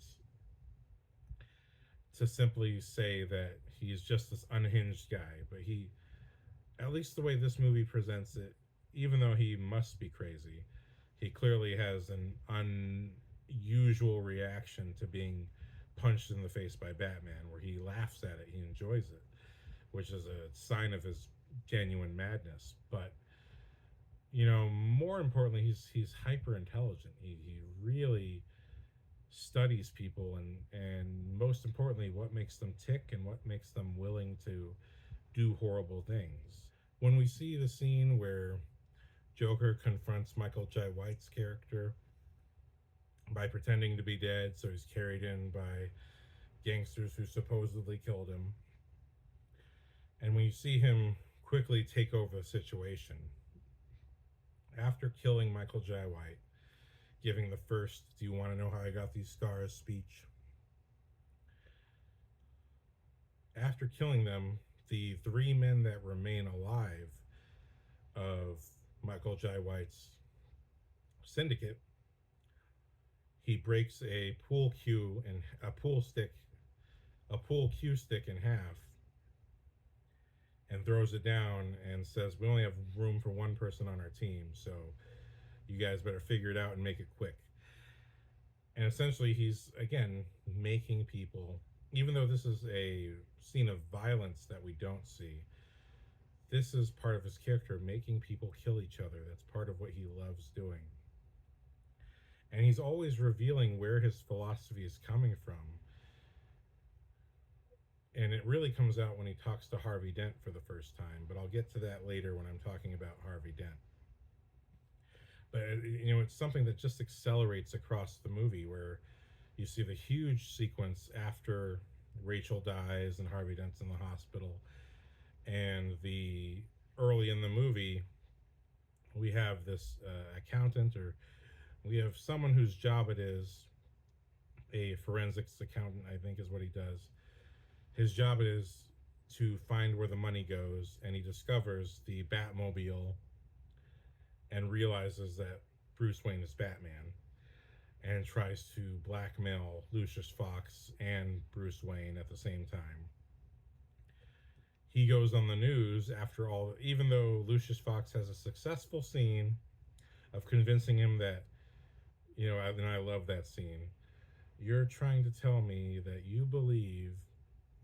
to simply say that he's just this unhinged guy. But he, at least the way this movie presents it, even though he must be crazy, he clearly has an unusual reaction to being punched in the face by Batman, where he laughs at it, he enjoys it, which is a sign of his genuine madness. But more importantly, he's hyper intelligent. He really studies people, and most importantly, what makes them tick and what makes them willing to do horrible things. When we see the scene where Joker confronts Michael Jai White's character by pretending to be dead, so he's carried in by gangsters who supposedly killed him, and when you see him quickly take over the situation after killing Michael Jai White, giving the first "Do you want to know how I got these scars?" speech. After killing them, the 3 men that remain alive of Michael Jai White's syndicate, he breaks a pool cue and a pool cue stick in half and throws it down and says, "We only have room for one person on our team, so you guys better figure it out and make it quick." And essentially, he's again making people, even though this is a scene of violence that we don't see, this is part of his character, making people kill each other. That's part of what he loves doing. And he's always revealing where his philosophy is coming from. And it really comes out when he talks to Harvey Dent for the first time, but I'll get to that later when I'm talking about Harvey Dent. But it's something that just accelerates across the movie, where you see the huge sequence after Rachel dies and Harvey Dent's in the hospital, and the early in the movie we have this accountant, or we have someone whose job it is, a forensics accountant, I think is what he does. His job it is to find where the money goes, and he discovers the Batmobile and realizes that Bruce Wayne is Batman, and tries to blackmail Lucius Fox and Bruce Wayne at the same time. He goes on the news after all, even though Lucius Fox has a successful scene of convincing him that, and I love that scene. You're trying to tell me that you believe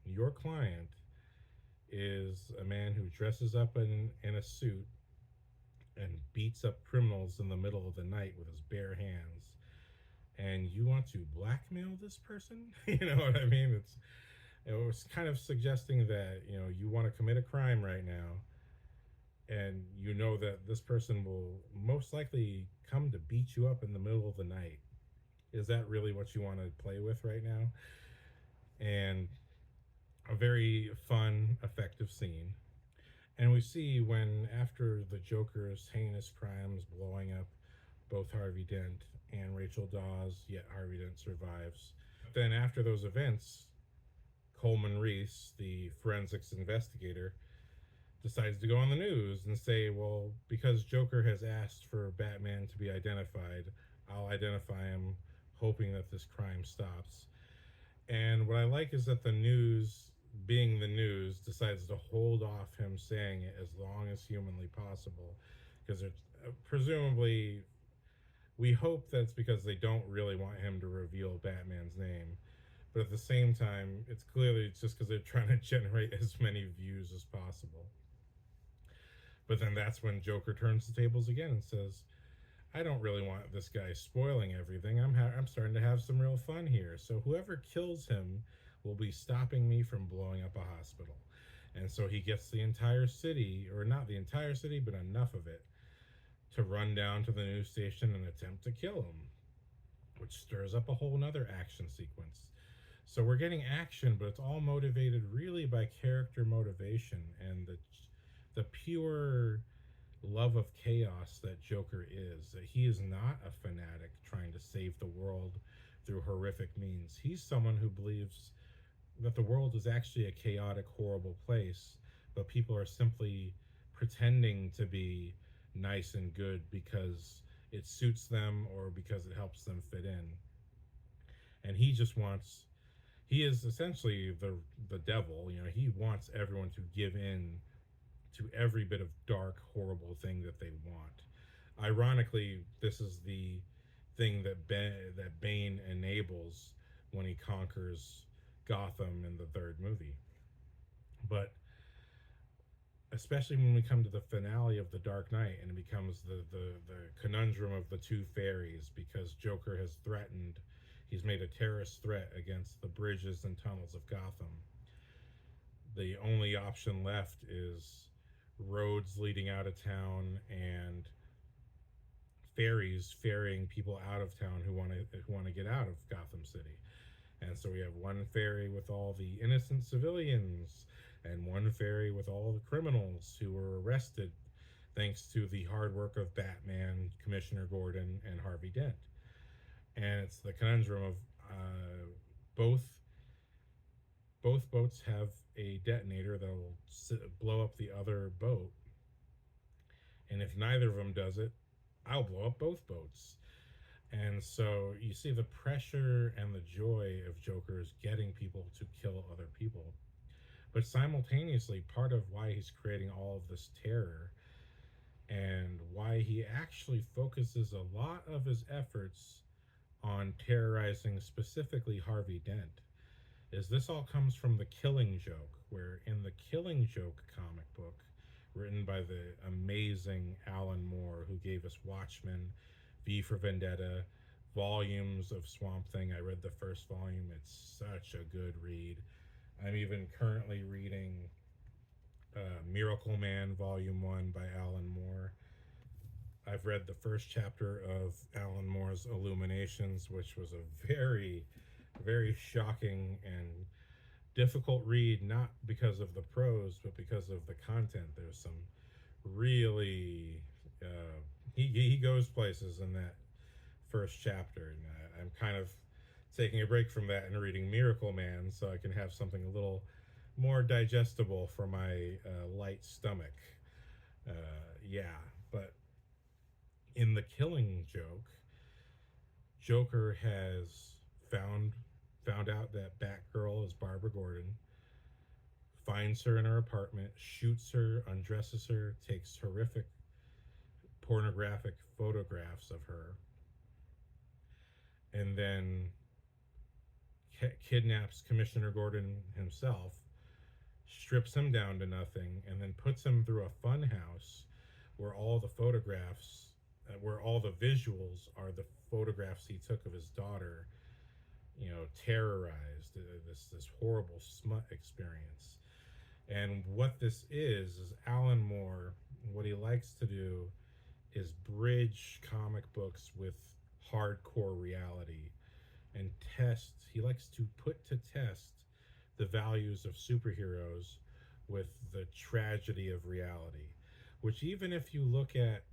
your client is a man who dresses up in a suit and beats up criminals in the middle of the night with his bare hands, and you want to blackmail this person? You know what I mean? It was kind of suggesting that you want to commit a crime right now, and you know that this person will most likely come to beat you up in the middle of the night. Is that really what you want to play with right now? And a very fun, effective scene. And we see when, after the Joker's heinous crimes blowing up both Harvey Dent and Rachel Dawes, yet Harvey Dent survives. Then after those events, Coleman Reese, the forensics investigator, decides to go on the news and say, well, because Joker has asked for Batman to be identified, I'll identify him, hoping that this crime stops. And what I like is that the news, being the news, decides to hold off him saying it as long as humanly possible, because it's presumably, we hope that's because they don't really want him to reveal Batman's name. But at the same time, it's just because they're trying to generate as many views as possible. But then that's when Joker turns the tables again and says, I don't really want this guy spoiling everything. I'm starting to have some real fun here. So whoever kills him will be stopping me from blowing up a hospital. And so he gets the entire city, or not the entire city, but enough of it, to run down to the news station and attempt to kill him, which stirs up a whole nother action sequence. So we're getting action, but it's all motivated really by character motivation and the pure love of chaos that Joker is. That he is not a fanatic trying to save the world through horrific means. He's someone who believes that the world is actually a chaotic, horrible place, but people are simply pretending to be nice and good because it suits them or because it helps them fit in. And he is essentially the devil. He wants everyone to give in to every bit of dark, horrible thing that they want. Ironically, this is the thing that Bane enables when he conquers Gotham in the third movie. But especially when we come to the finale of The Dark Knight, and it becomes the conundrum of the two fairies, because Joker has he's made a terrorist threat against the bridges and tunnels of Gotham. The only option left is roads leading out of town and ferries ferrying people out of town who want to get out of Gotham City. And so we have one ferry with all the innocent civilians and one ferry with all the criminals who were arrested thanks to the hard work of Batman, Commissioner Gordon, and Harvey Dent. And it's the conundrum of both boats have a detonator that will blow up the other boat. And if neither of them does it, I'll blow up both boats. And so you see the pressure and the joy of Joker's getting people to kill other people. But simultaneously, part of why he's creating all of this terror and why he actually focuses a lot of his efforts on terrorizing specifically Harvey Dent is this all comes from The Killing Joke, where in the Killing Joke comic book, written by the amazing Alan Moore, who gave us Watchmen, V for Vendetta, volumes of Swamp Thing. I read the first volume. It's such a good read. I'm even currently reading Miracle Man Volume 1 by Alan Moore. I've read the first chapter of Alan Moore's Illuminations, which was a very, very shocking and difficult read, not because of the prose, but because of the content. There's some really, he goes places in that first chapter. And I'm kind of taking a break from that and reading Miracle Man so I can have something a little more digestible for my light stomach. Yeah, but in The Killing Joke, Joker has found out that Batgirl is Barbara Gordon, finds her in her apartment, shoots her, undresses her, takes horrific pornographic photographs of her, and then kidnaps Commissioner Gordon himself, strips him down to nothing, and then puts him through a fun house where all the photographs, where all the visuals are the photographs he took of his daughter, terrorized, this horrible smut experience. And what this is Alan Moore, what he likes to do is bridge comic books with hardcore reality and he likes to put to test the values of superheroes with the tragedy of reality. Which, even if you look at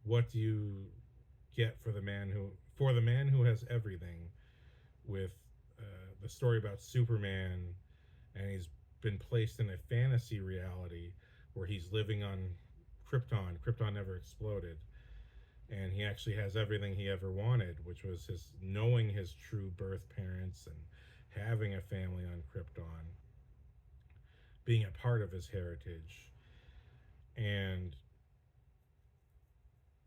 what do you get for the man who has everything, with the story about Superman, and he's been placed in a fantasy reality where he's living on Krypton. Krypton never exploded, and he actually has everything he ever wanted, which was his knowing his true birth parents and having a family on Krypton, being a part of his heritage, and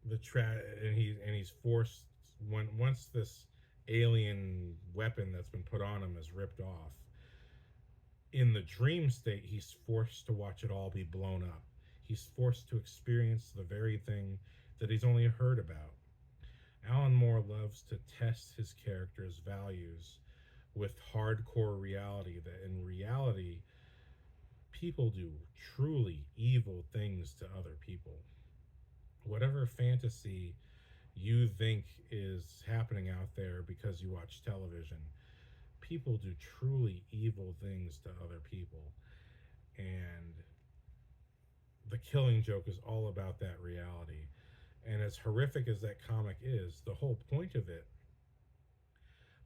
he's forced once this alien weapon that's been put on him is ripped off. In the dream state, he's forced to watch it all be blown up. He's forced to experience the very thing that he's only heard about. Alan Moore loves to test his characters' values with hardcore reality, that in reality, people do truly evil things to other people. Whatever fantasy you think is happening out there because you watch television, people do truly evil things to other people. And The Killing Joke is all about that reality. And as horrific as that comic is, the whole point of it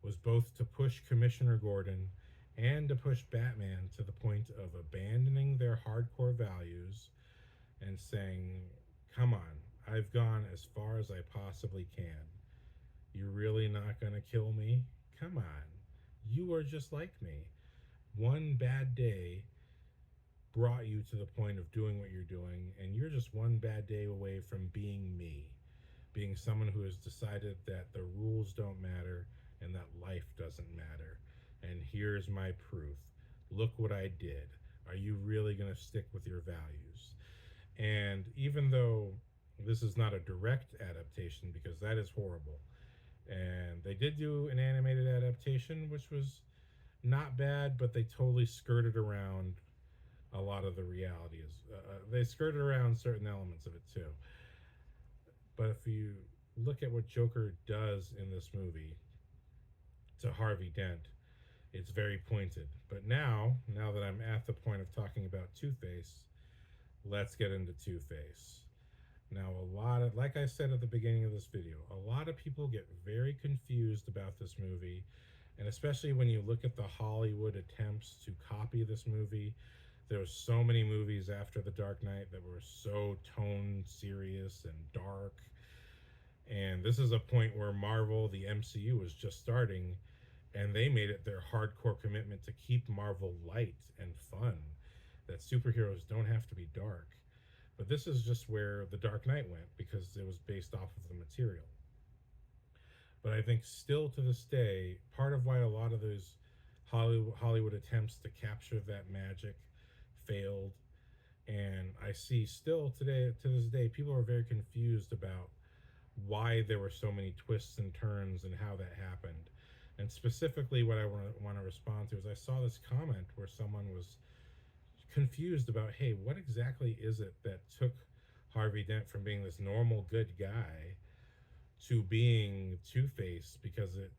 was both to push Commissioner Gordon and to push Batman to the point of abandoning their hardcore values and saying, come on, I've gone as far as I possibly can. You're really not going to kill me? Come on. You are just like me. One bad day brought you to the point of doing what you're doing, and you're just one bad day away from being me, being someone who has decided that the rules don't matter and that life doesn't matter. And here's my proof. Look what I did. Are you really going to stick with your values? And even though this is not a direct adaptation, because that is horrible, and they did do an animated adaptation, which was not bad, but they totally skirted around a lot of the realities. They skirted around certain elements of it too. But if you look at what Joker does in this movie to Harvey Dent, it's very pointed. But now that I'm at the point of talking about Two-Face, let's get into Two-Face. Now, like I said at the beginning of this video, a lot of people get very confused about this movie, and especially when you look at the Hollywood attempts to copy this movie, There was so many movies after The Dark Knight that were so tone serious and dark. And this is a point where Marvel, the MCU, was just starting, and they made it their hardcore commitment to keep Marvel light and fun. That superheroes don't have to be dark. But this is just where The Dark Knight went because it was based off of the material. But I think still to this day, part of why a lot of those Hollywood attempts to capture that magic failed. And I see still today, to this day, people are very confused about why there were so many twists and turns and how that happened. And specifically, what I want to respond to is I saw this comment where someone was confused about, hey, what exactly is it that took Harvey Dent from being this normal good guy to being Two Face? Because it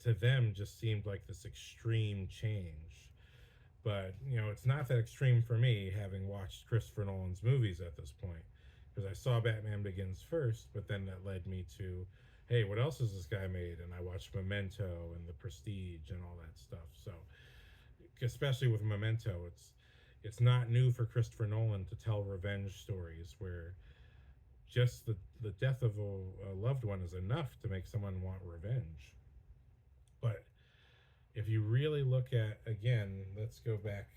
to them just seemed like this extreme change. But it's not that extreme for me, having watched Christopher Nolan's movies at this point, because I saw Batman Begins first, but then that led me to, hey, what else has this guy made? And I watched Memento and The Prestige and all that stuff. So, especially with Memento, it's not new for Christopher Nolan to tell revenge stories where just the death of a loved one is enough to make someone want revenge. But if you really look at, again, let's go back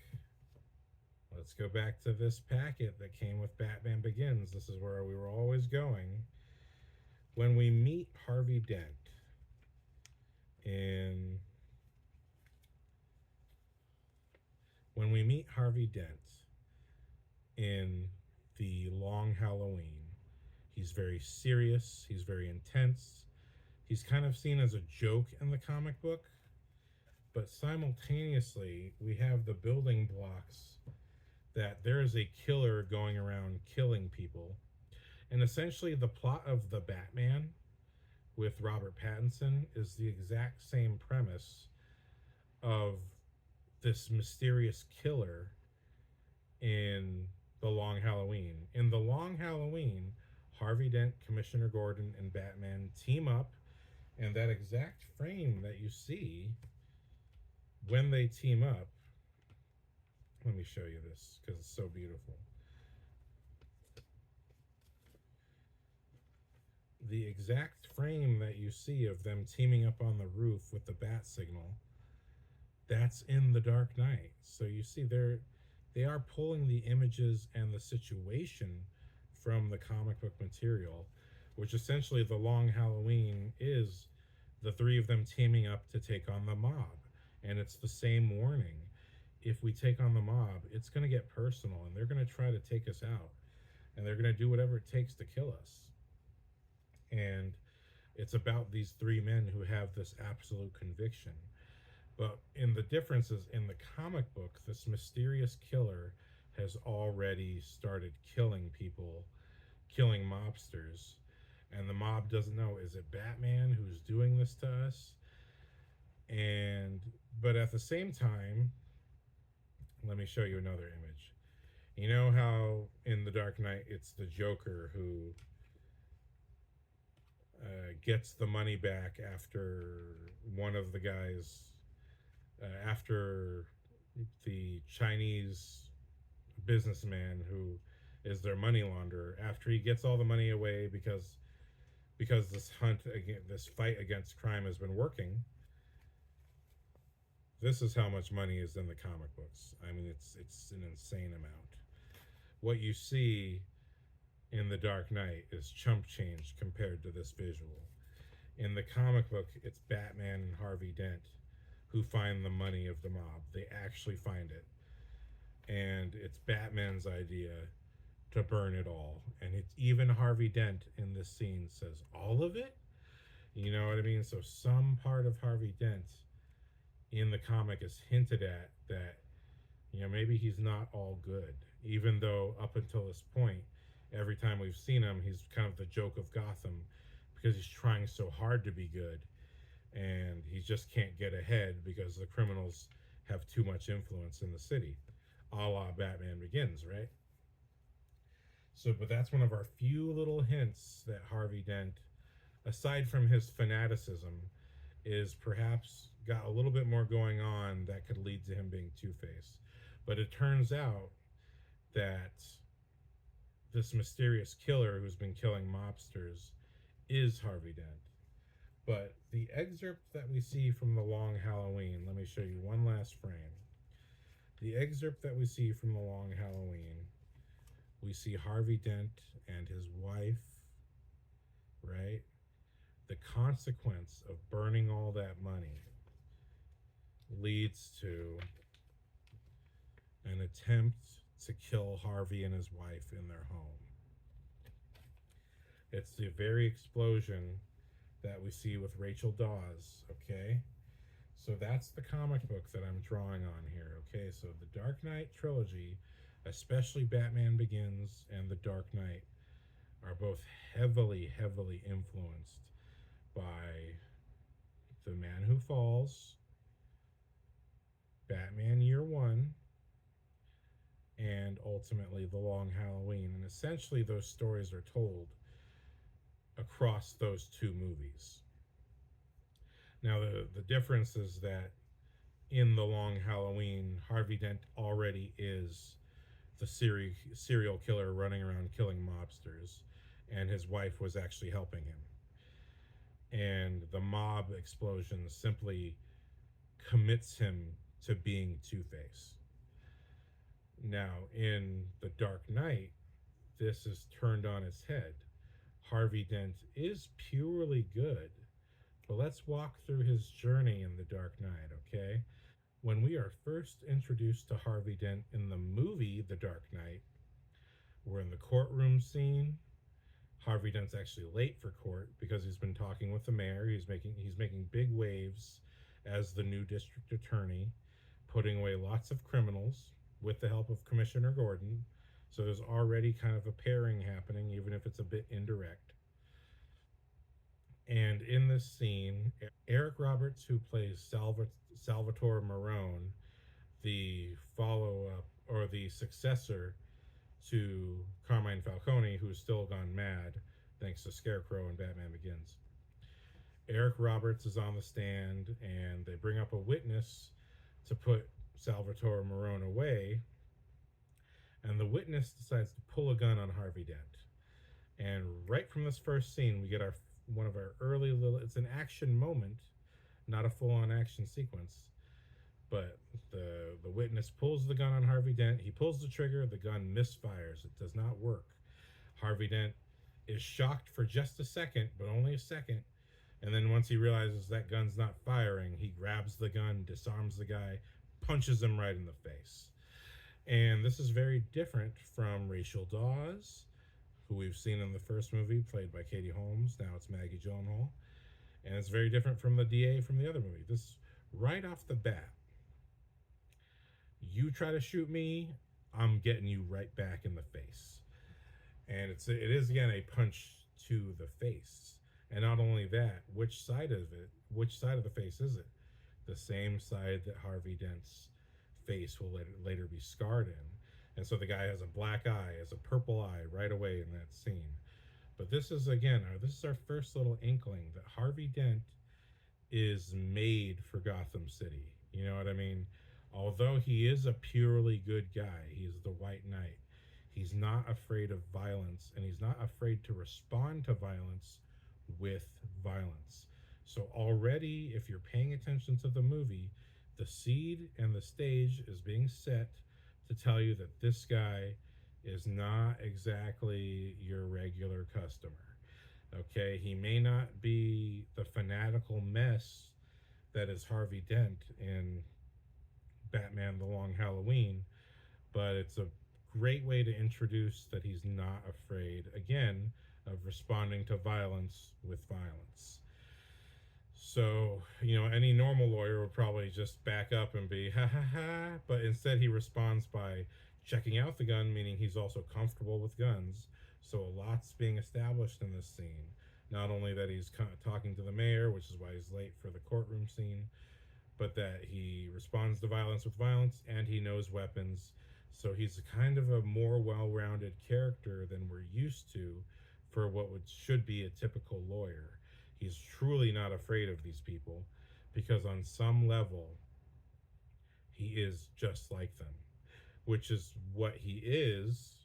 to this packet that came with Batman Begins. This is where we were always going. When we meet Harvey Dent in when we meet Harvey Dent in The Long Halloween, he's very serious, he's very intense. He's kind of seen as a joke in the comic book, but simultaneously, we have the building blocks that there is a killer going around killing people. And essentially, the plot of The Batman with Robert Pattinson is the exact same premise of this mysterious killer in The Long Halloween. In The Long Halloween, Harvey Dent, Commissioner Gordon, and Batman team up, and that exact frame that you see when they team up, let me show you this because it's so beautiful. The exact frame that you see of them teaming up on the roof with the bat signal, that's in The Dark Knight. So you see they are pulling the images and the situation from the comic book material, which essentially The Long Halloween is the three of them teaming up to take on the mob. And it's the same warning. If we take on the mob, it's going to get personal, and they're going to try to take us out, and they're going to do whatever it takes to kill us. And it's about these three men who have this absolute conviction. But in the differences in the comic book, this mysterious killer has already started killing people, killing mobsters, and the mob doesn't know, is it Batman who's doing this to us? But at the same time, let me show you another image. You know how in The Dark Knight it's the Joker who gets the money back after one of the guys, after the Chinese businessman who is their money launderer, after he gets all the money away because this fight against crime has been working. This is how much money is in the comic books. I mean, it's an insane amount. What you see in The Dark Knight is chump change compared to this visual. In the comic book, it's Batman and Harvey Dent who find the money of the mob. They actually find it. And it's Batman's idea to burn it all. And it's even Harvey Dent in this scene says, all of it? You know what I mean? So some part of Harvey Dent in the comic is hinted at that, maybe he's not all good. Even though up until this point, every time we've seen him, he's kind of the joke of Gotham because he's trying so hard to be good. And he just can't get ahead because the criminals have too much influence in the city, a la Batman Begins, right? So, but that's one of our few little hints that Harvey Dent, aside from his fanaticism, is perhaps got a little bit more going on that could lead to him being Two-Face. But it turns out that this mysterious killer who's been killing mobsters is Harvey Dent. But the excerpt that we see from The Long Halloween, let me show you one last frame. The excerpt that we see from The Long Halloween, we see Harvey Dent and his wife, right? The consequence of burning all that money leads to an attempt to kill Harvey and his wife in their home. It's the very explosion that we see with Rachel Dawes, okay? So that's the comic book that I'm drawing on here, okay? So the Dark Knight trilogy, especially Batman Begins and The Dark Knight, are both heavily, heavily influenced by The Man Who Falls, Batman Year One, and ultimately The Long Halloween. And essentially, those stories are told across those two movies. Now, the difference is that in The Long Halloween, Harvey Dent already is the serial killer running around killing mobsters, and his wife was actually helping him. And the mob explosion simply commits him to being Two-Face. Now, in The Dark Knight, this is turned on its head. Harvey Dent is purely good, but let's walk through his journey in The Dark Knight, okay? When we are first introduced to Harvey Dent in the movie The Dark Knight, we're in the courtroom scene. Harvey Dent's actually late for court because he's been talking with the mayor. He's making big waves as the new district attorney, putting away lots of criminals with the help of Commissioner Gordon. So there's already kind of a pairing happening, even if it's a bit indirect. And in this scene, Eric Roberts, who plays Salvatore Marone, the follow up or the successor to Carmine Falcone, who's still gone mad thanks to Scarecrow and Batman Begins. Eric Roberts is on the stand, and they bring up a witness to put Salvatore Marone away, and the witness decides to pull a gun on Harvey Dent. And right from this first scene, we get one of our early little. It's an action moment, not a full-on action sequence, but the witness pulls the gun on Harvey Dent. He pulls the trigger. The gun misfires. It does not work. Harvey Dent is shocked for just a second, but only a second. And then once he realizes that gun's not firing, he grabs the gun, disarms the guy, punches him right in the face. And this is very different from Rachel Dawes, who we've seen in the first movie, played by Katie Holmes. Now it's Maggie Gyllenhaal. And it's very different from the DA from the other movie. This, right off the bat, you try to shoot me, I'm getting you right back in the face. And it is again a punch to the face. And not only that, which side of the face is it? The same side that Harvey Dent's face will later be scarred in. And so the guy has a black eye, has a purple eye right away in that scene. But this is our first little inkling that Harvey Dent is made for Gotham City. You know what I mean? Although he is a purely good guy, he's the White Knight. He's not afraid of violence, and he's not afraid to respond to violence with violence. So already, if you're paying attention to the movie, the seed and the stage is being set to tell you that this guy is not exactly your regular customer. Okay, he may not be the fanatical mess that is Harvey Dent in Batman The Long Halloween, but it's a great way to introduce that he's not afraid, again, of responding to violence with violence. So, any normal lawyer would probably just back up and be ha ha ha, but instead he responds by checking out the gun, meaning he's also comfortable with guns. So a lot's being established in this scene. Not only that he's talking to the mayor, which is why he's late for the courtroom scene, but that he responds to violence with violence, and he knows weapons. So he's kind of a more well-rounded character than we're used to for what should be a typical lawyer. He's truly not afraid of these people because on some level, he is just like them. which is what he is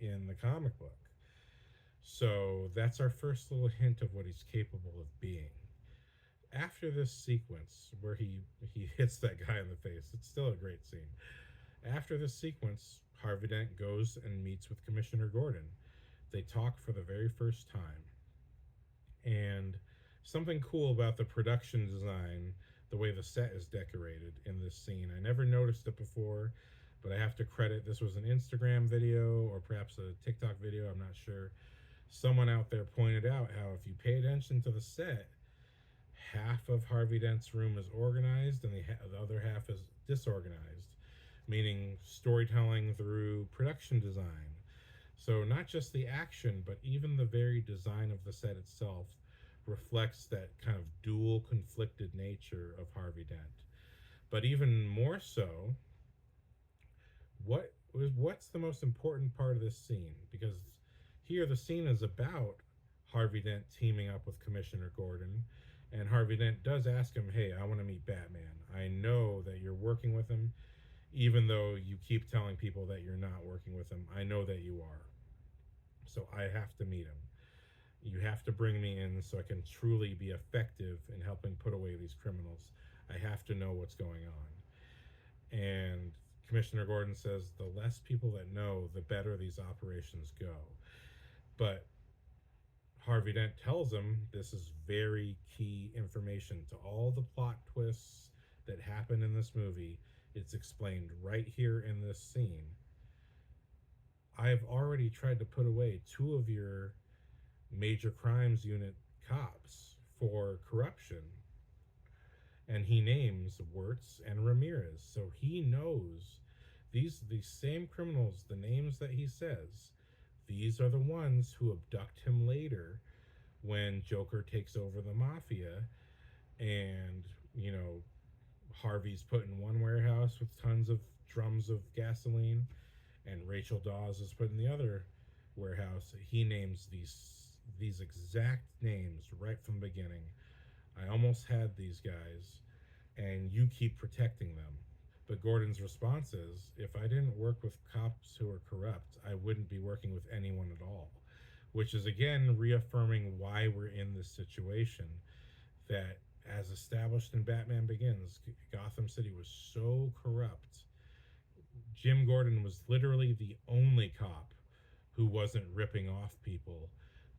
in the comic book. So that's our first little hint of what he's capable of being. After this sequence where he hits that guy in the face, it's still a great scene. After this sequence, Harvey Dent goes and meets with Commissioner Gordon. They talk for the very first time. And something cool about the production design, the way the set is decorated in this scene. I never noticed it before, but I have to credit this was an Instagram video or perhaps a TikTok video, I'm not sure. Someone out there pointed out how if you pay attention to the set, half of Harvey Dent's room is organized and the other half is disorganized, meaning storytelling through production design. So, not just the action, but even the very design of the set itself reflects that kind of dual conflicted nature of Harvey Dent. But even more so, what's the most important part of this scene? Because here the scene is about Harvey Dent teaming up with Commissioner Gordon, and Harvey Dent does ask him, "Hey, I want to meet Batman. I know that you're working with him, even though you keep telling people that you're not working with him. I know that you are. So I have to meet him. You have to bring me in so I can truly be effective in helping put away these criminals. I have to know what's going on." And Commissioner Gordon says the less people that know, the better these operations go. But Harvey Dent tells him this is very key information to all the plot twists that happen in this movie. It's explained right here in this scene. I've already tried to put away two of your major crimes unit cops for corruption. And he names Wirtz and Ramirez. So he knows these same criminals, the names that he says, these are the ones who abduct him later when Joker takes over the mafia. And, Harvey's put in one warehouse with tons of drums of gasoline, and Rachel Dawes is put in the other warehouse. He names these exact names right from the beginning. I almost had these guys, and you keep protecting them. But Gordon's response is, if I didn't work with cops who are corrupt, I wouldn't be working with anyone at all. Which is, again, reaffirming why we're in this situation. That, as established in Batman Begins, Gotham City was so corrupt. Jim Gordon was literally the only cop who wasn't ripping off people.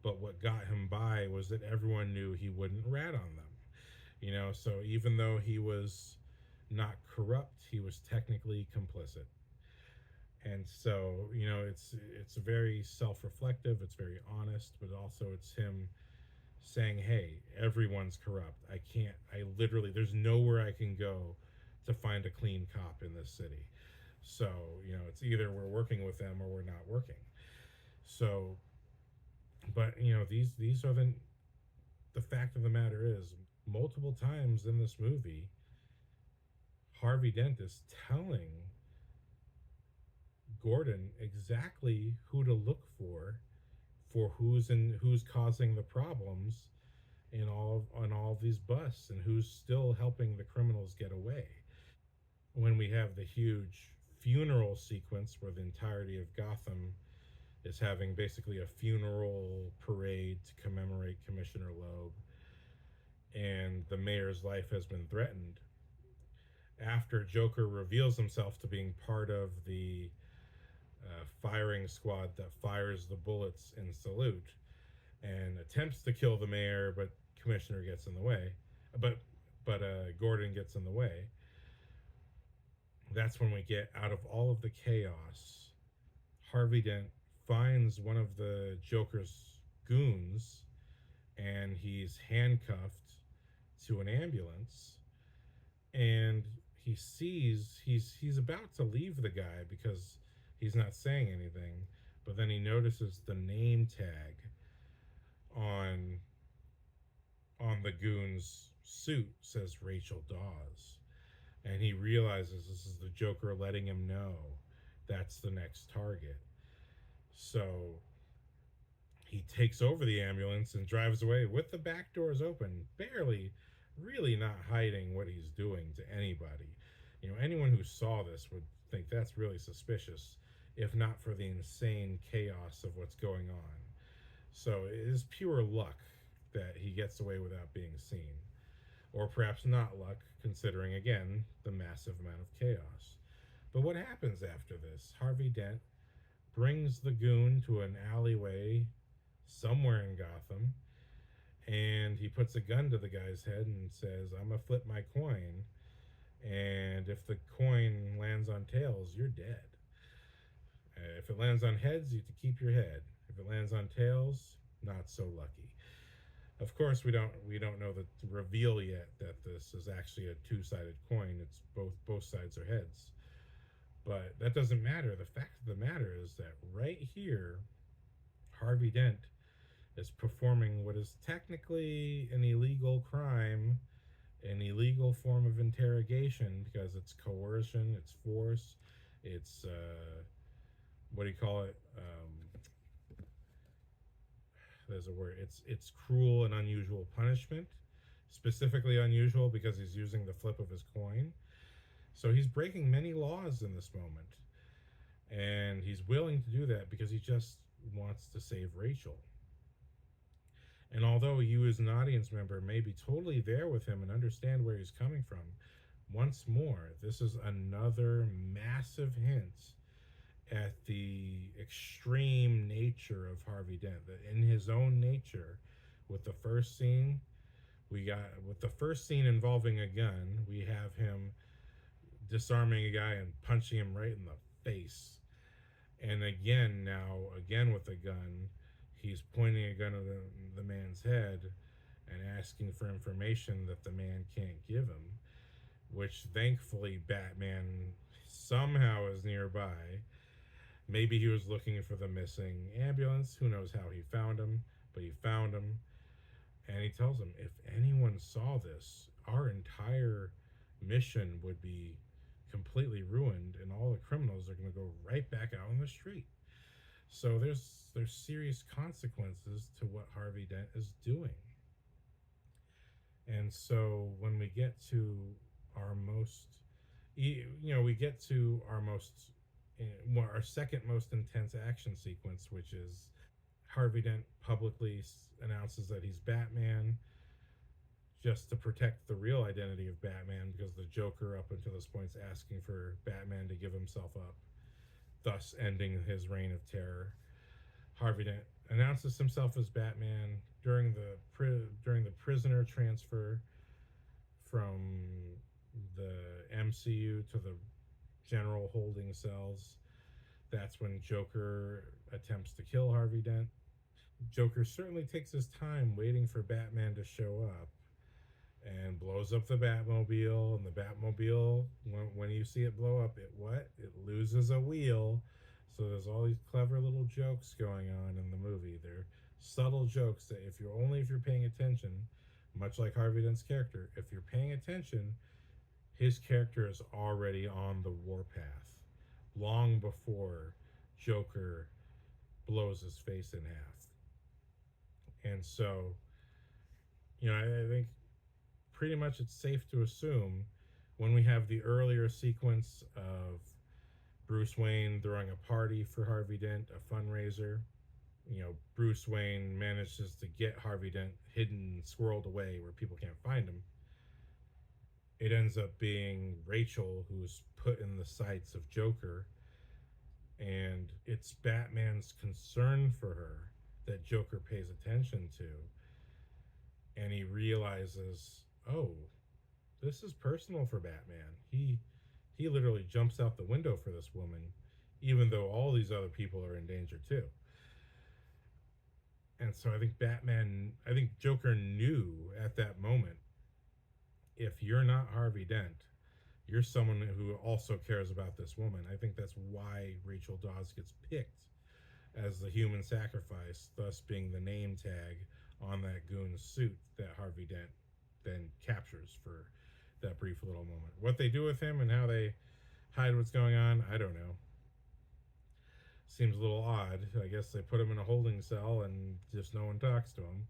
But what got him by was that everyone knew he wouldn't rat on them. So even though he was not corrupt, he was technically complicit. And so, it's very self-reflective, it's very honest, but also it's him saying, "Hey, everyone's corrupt. There's nowhere I can go to find a clean cop in this city. So, it's either we're working with them or we're not working." So, but these are the fact of the matter is, multiple times in this movie, Harvey Dent is telling Gordon exactly who to look for who's causing the problems in all these busts, and who's still helping the criminals get away. When we have the huge funeral sequence where the entirety of Gotham is having basically a funeral parade to commemorate Commissioner Loeb, and the mayor's life has been threatened. After Joker reveals himself to being part of the firing squad that fires the bullets in salute and attempts to kill the mayor, but Commissioner gets in the way. But Gordon gets in the way. That's when we get, out of all of the chaos, Harvey Dent finds one of the Joker's goons, and he's handcuffed to an ambulance, and he sees he's about to leave the guy because he's not saying anything, but then he notices the name tag on the goon's suit says Rachel Dawes, and he realizes this is the Joker letting him know that's the next target. So he takes over the ambulance and drives away with the back doors open, barely, really not hiding what he's doing to anybody. Anyone who saw this would think that's really suspicious, if not for the insane chaos of what's going on. So it is pure luck that he gets away without being seen. Or perhaps not luck, considering again the massive amount of chaos. But what happens after this? Harvey Dent brings the goon to an alleyway somewhere in Gotham, and he puts a gun to the guy's head and says, I'm gonna flip my coin, and if the coin lands on tails, you're dead. If it lands on heads, you have to keep your head. If it lands on tails, not so lucky. Of course, we don't know the reveal yet that this is actually a two-sided coin. It's both sides are heads. But that doesn't matter. The fact of the matter is that right here, Harvey Dent is performing what is technically an illegal crime, an illegal form of interrogation, because it's coercion, it's force, it's what do you call it? There's a word. It's cruel and unusual punishment, specifically unusual because he's using the flip of his coin. So he's breaking many laws in this moment, and he's willing to do that because he just wants to save Rachel. And although you as an audience member may be totally there with him and understand where he's coming from, once more, this is another massive hint at the extreme nature of Harvey Dent. That in his own nature, with the first scene, with the first scene involving a gun, we have him disarming a guy and punching him right in the face. And again with a gun, he's pointing a gun at the man's head and asking for information that the man can't give him, which thankfully Batman somehow is nearby. Maybe he was looking for the missing ambulance. Who knows how he found him, but he found him. And he tells him, if anyone saw this, our entire mission would be completely ruined, and all the criminals are going to go right back out on the street. So there's serious consequences to what Harvey Dent is doing. And so when we get to our most, we get to our second most intense action sequence, which is Harvey Dent publicly announces that he's Batman, just to protect the real identity of Batman, because the Joker up until this point is asking for Batman to give himself up, thus ending his reign of terror. Harvey Dent announces himself as Batman during the prisoner transfer from the MCU to the general holding cells. That's when Joker attempts to kill Harvey Dent. Joker certainly takes his time waiting for Batman to show up and blows up the Batmobile. And the Batmobile, when you see it blow up, it loses a wheel. So there's all these clever little jokes going on in the movie. They're subtle jokes that if you're paying attention, much like Harvey Dent's character, if you're paying attention, his character is already on the warpath long before Joker blows his face in half. And so, I think pretty much it's safe to assume when we have the earlier sequence of Bruce Wayne throwing a party for Harvey Dent, a fundraiser, Bruce Wayne manages to get Harvey Dent hidden, squirreled away where people can't find him. It ends up being Rachel who's put in the sights of Joker, and it's Batman's concern for her that Joker pays attention to, and he realizes, oh, this is personal for Batman. He literally jumps out the window for this woman, even though all these other people are in danger too. And so I think Joker knew at that moment, if you're not Harvey Dent, you're someone who also cares about this woman. I think that's why Rachel Dawes gets picked as the human sacrifice, thus being the name tag on that goon's suit that Harvey Dent then captures for that brief little moment. What they do with him and how they hide what's going on, I don't know. Seems a little odd. I guess they put him in a holding cell and just no one talks to him.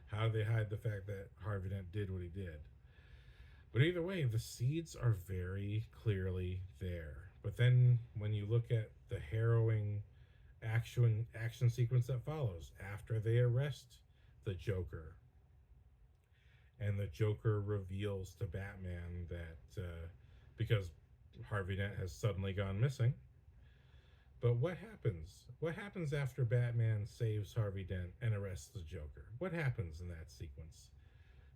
How do they hide the fact that Harvey Dent did what he did? But either way, the seeds are very clearly there. But then when you look at the harrowing action sequence that follows after they arrest the Joker, and the Joker reveals to Batman that because Harvey Dent has suddenly gone missing. But what happens? What happens after Batman saves Harvey Dent and arrests the Joker? What happens in that sequence?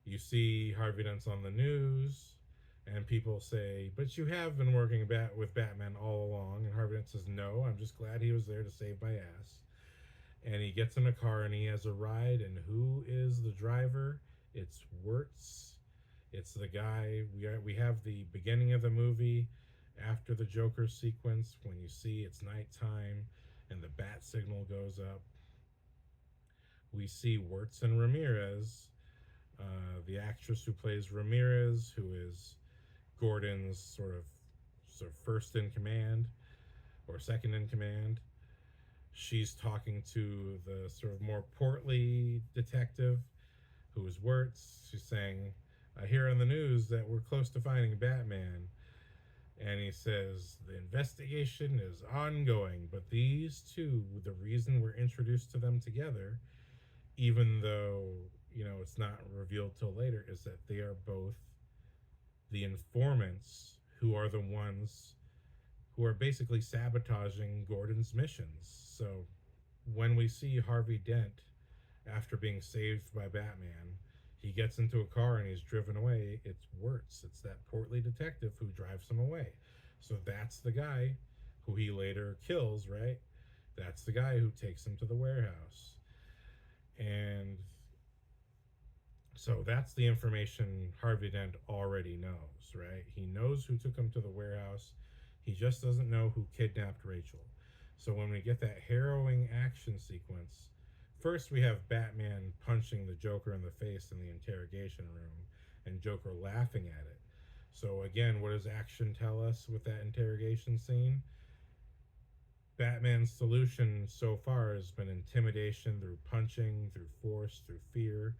You see Harvey Dent's on the news, and people say, "But you have been working with Batman all along." And Harvey Dent says, "No, I'm just glad he was there to save my ass." And he gets in a car and he has a ride. And who is the driver? It's Wirtz. It's the guy. We have the beginning of the movie after the Joker sequence when you see it's nighttime and the bat signal goes up. We see Wirtz and Ramirez, the actress who plays Ramirez, who is Gordon's sort of first in command or second in command. She's talking to the sort of more portly detective who is Wirtz. She's saying, "I hear on the news that we're close to finding Batman." And he says, "The investigation is ongoing, but these two, the reason we're introduced to them together, even though, it's not revealed till later, is that they are both the informants who are the ones who are basically sabotaging Gordon's missions." So when we see Harvey Dent after being saved by Batman, he gets into a car and he's driven away. It's Wirtz. It's that portly detective who drives him away. So that's the guy who he later kills, right? That's the guy who takes him to the warehouse. And so that's the information Harvey Dent already knows, right? He knows who took him to the warehouse. He just doesn't know who kidnapped Rachel. So when we get that harrowing action sequence, first we have Batman punching the Joker in the face in the interrogation room and Joker laughing at it. So again, what does action tell us with that interrogation scene? Batman's solution so far has been intimidation through punching, through force, through fear,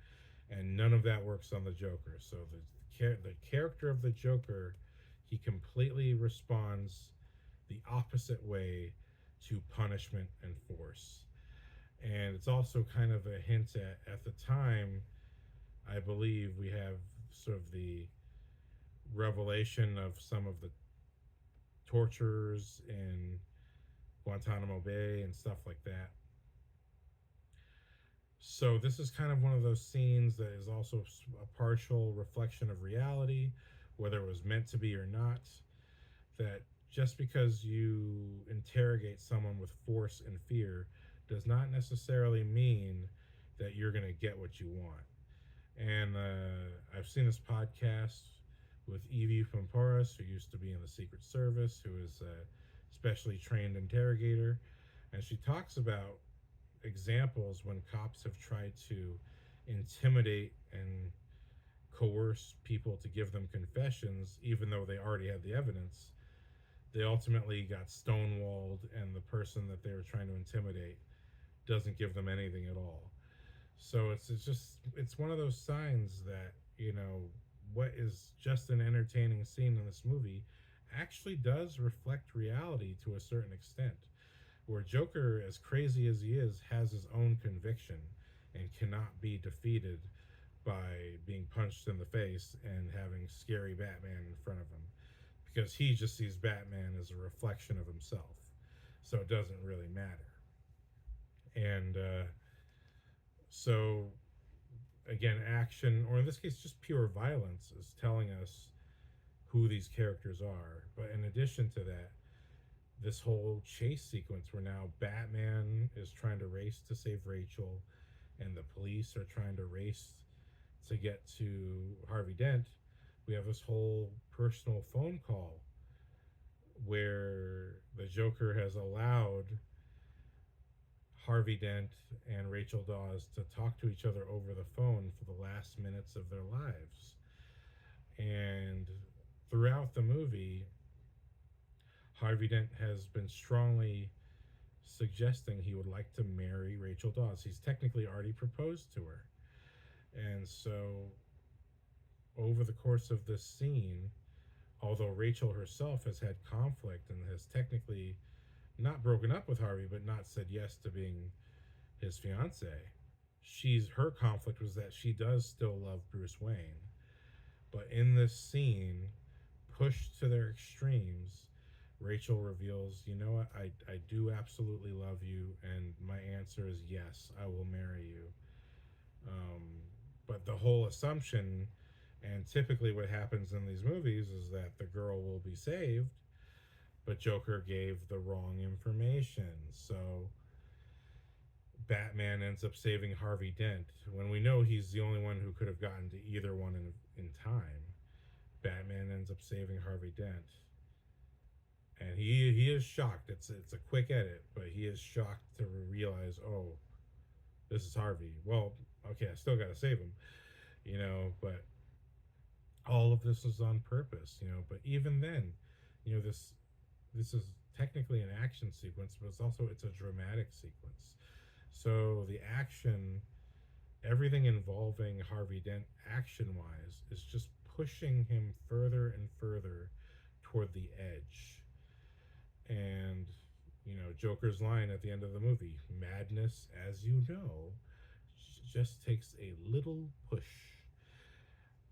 and none of that works on the Joker. So the character of the Joker, he completely responds the opposite way to punishment and force. And it's also kind of a hint at the time, I believe we have sort of the revelation of some of the tortures in Guantanamo Bay and stuff like that. So this is kind of one of those scenes that is also a partial reflection of reality, whether it was meant to be or not. That just because you interrogate someone with force and fear does not necessarily mean that you're going to get what you want. And I've seen this podcast with Evie Pamporas, who used to be in the Secret Service, who is a specially trained interrogator. And she talks about examples when cops have tried to intimidate and coerce people to give them confessions, even though they already had the evidence. They ultimately got stonewalled, and the person that they were trying to intimidate doesn't give them anything at all. So it's one of those signs that what is just an entertaining scene in this movie actually does reflect reality to a certain extent. Where Joker, as crazy as he is, has his own conviction and cannot be defeated by being punched in the face and having scary Batman in front of him, because he just sees Batman as a reflection of himself. So it doesn't really matter. And so, again, action, or in this case, just pure violence, is telling us who these characters are. But in addition to that, this whole chase sequence where now Batman is trying to race to save Rachel and the police are trying to race to get to Harvey Dent, we have this whole personal phone call where the Joker has allowed Harvey Dent and Rachel Dawes to talk to each other over the phone for the last minutes of their lives. And throughout the movie, Harvey Dent has been strongly suggesting he would like to marry Rachel Dawes. He's technically already proposed to her. And so, over the course of this scene, although Rachel herself has had conflict and has technically not broken up with Harvey, but not said yes to being his fiance. Her conflict was that she does still love Bruce Wayne, but in this scene, pushed to their extremes, Rachel reveals, you know what, I do absolutely love you, and my answer is yes, I will marry you. Um, but the whole assumption, and typically what happens in these movies, is that the girl will be saved, but Joker gave the wrong information. So Batman ends up saving Harvey Dent when we know he's the only one who could have gotten to either one in time. Batman ends up saving Harvey Dent, and he is shocked. It's a quick edit, but he is shocked to realize, oh, this is Harvey. Well, okay, I still got to save him, but all of this is on purpose, But even then, this is technically an action sequence, but it's a dramatic sequence. So the action, everything involving Harvey Dent action wise, is just pushing him further and further toward the edge. And, Joker's line at the end of the movie, madness, as you know, just takes a little push.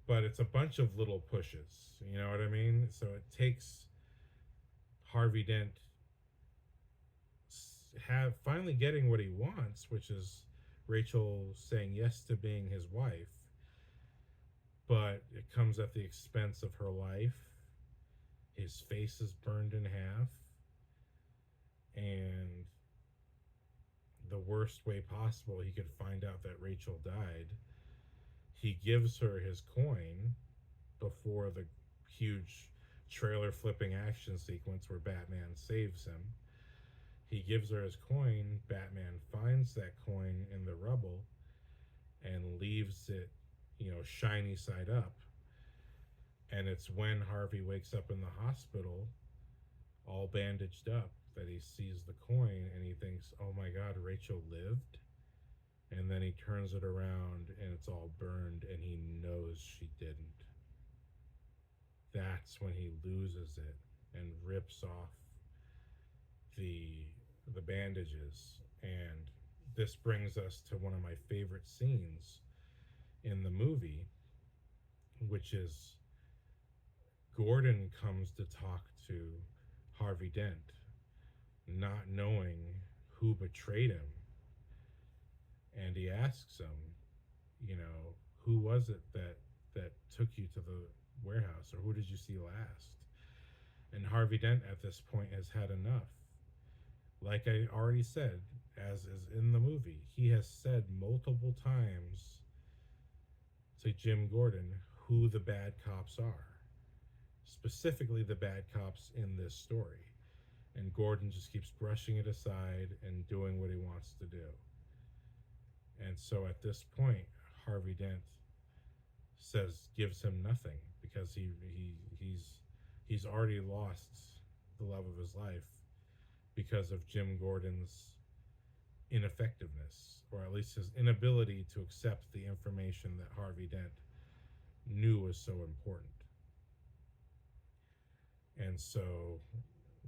But it's a bunch of little pushes, you know what I mean? So it takes Harvey Dent finally getting what he wants, which is Rachel saying yes to being his wife, but it comes at the expense of her life. His face is burned in half, and the worst way possible he could find out that Rachel died, he gives her his coin before the huge trailer flipping action sequence where Batman saves him. He gives her his coin. Batman finds that coin in the rubble and leaves it, shiny side up. And it's when Harvey wakes up in the hospital, all bandaged up, that he sees the coin and he thinks, oh my God, Rachel lived? And then he turns it around and it's all burned and he knows she didn't. That's when he loses it and rips off the bandages. And this brings us to one of my favorite scenes in the movie, which is Gordon comes to talk to Harvey Dent, not knowing who betrayed him. And he asks him, who was it that took you to the warehouse, or who did you see last? And Harvey Dent at this point has had enough. Like I already said, as is in the movie, he has said multiple times to Jim Gordon who the bad cops are, specifically the bad cops in this story. And Gordon just keeps brushing it aside and doing what he wants to do. And so at this point, Harvey Dent gives him nothing, because he's already lost the love of his life because of Jim Gordon's ineffectiveness, or at least his inability to accept the information that Harvey Dent knew was so important. And so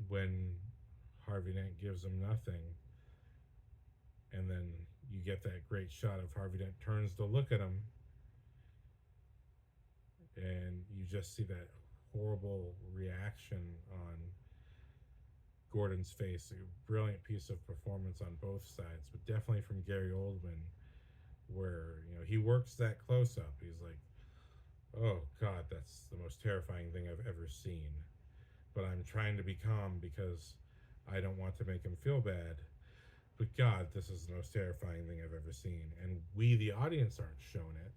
when Harvey Dent gives him nothing, and then you get that great shot of Harvey Dent turns to look at him, and you just see that horrible reaction on Gordon's face. A brilliant piece of performance on both sides, but definitely from Gary Oldman, where he works that close up. He's like, oh God, that's the most terrifying thing I've ever seen, but I'm trying to be calm because I don't want to make him feel bad. But God, this is the most terrifying thing I've ever seen. And we, the audience, aren't shown it.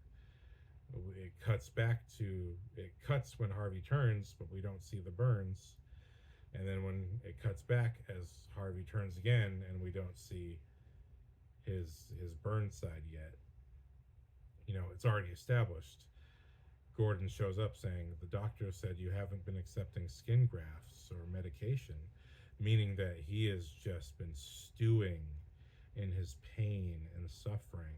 It cuts when Harvey turns, but we don't see the burns. And then when it cuts back as Harvey turns again, and we don't see his burn side yet. It's already established. Gordon shows up saying, the doctor said you haven't been accepting skin grafts or medication, meaning that he has just been stewing in his pain and suffering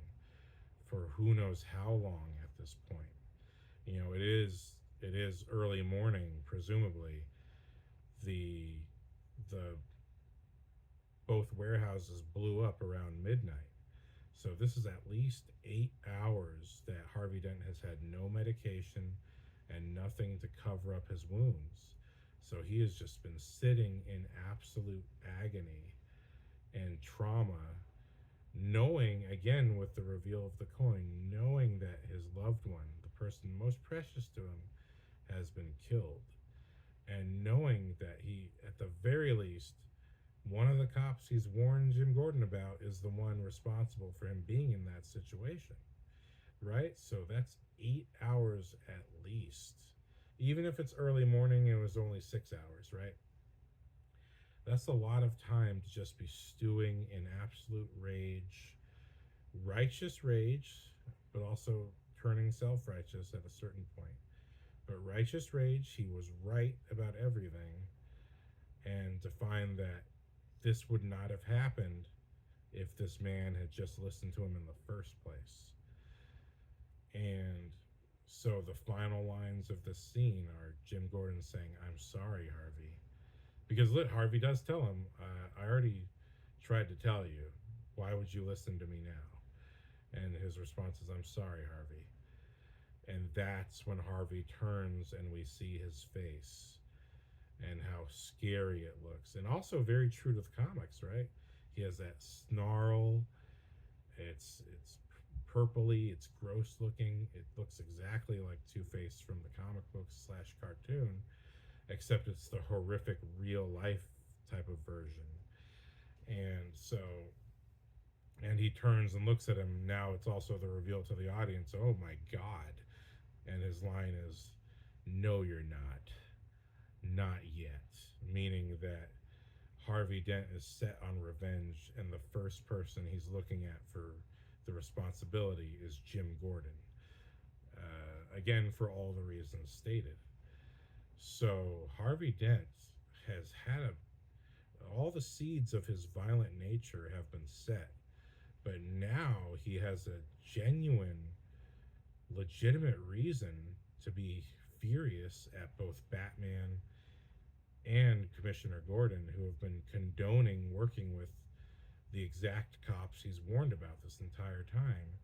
for who knows how long at this point. It is early morning, presumably. The the both warehouses blew up around midnight. So this is at least 8 hours that Harvey Dent has had no medication and nothing to cover up his wounds. So he has just been sitting in absolute agony and trauma, knowing, again, with the reveal of the coin, knowing that his loved one, the person most precious to him, has been killed. And knowing that he, at the very least, one of the cops he's warned Jim Gordon about is the one responsible for him being in that situation, right? So that's 8 hours at least. Even if it's early morning, it was only 6 hours, right? That's a lot of time to just be stewing in absolute rage, righteous rage, but also turning self righteous at a certain point. But righteous rage, he was right about everything, and to find that this would not have happened if this man had just listened to him in the first place. And so the final lines of this scene are Jim Gordon saying, "I'm sorry, Harvey." Because Harvey does tell him, "I already tried to tell you. Why would you listen to me now?" And his response is, "I'm sorry, Harvey." And that's when Harvey turns and we see his face and how scary it looks. And also very true to the comics, right? He has that snarl. It's purpley, it's gross looking. It looks exactly like Two-Face from the comic books / cartoon, except it's the horrific real life type of version. And so, and he turns and looks at him. Now it's also the reveal to the audience, "Oh my God." And his line is, "No, you're not. Not yet." Meaning that Harvey Dent is set on revenge, and the first person he's looking at for the responsibility is Jim Gordon. Again, for all the reasons stated. So Harvey Dent has had all the seeds of his violent nature have been set, but now he has a genuine, legitimate reason to be furious at both Batman and Commissioner Gordon, who have been condoning working with the exact cops he's warned about this entire time.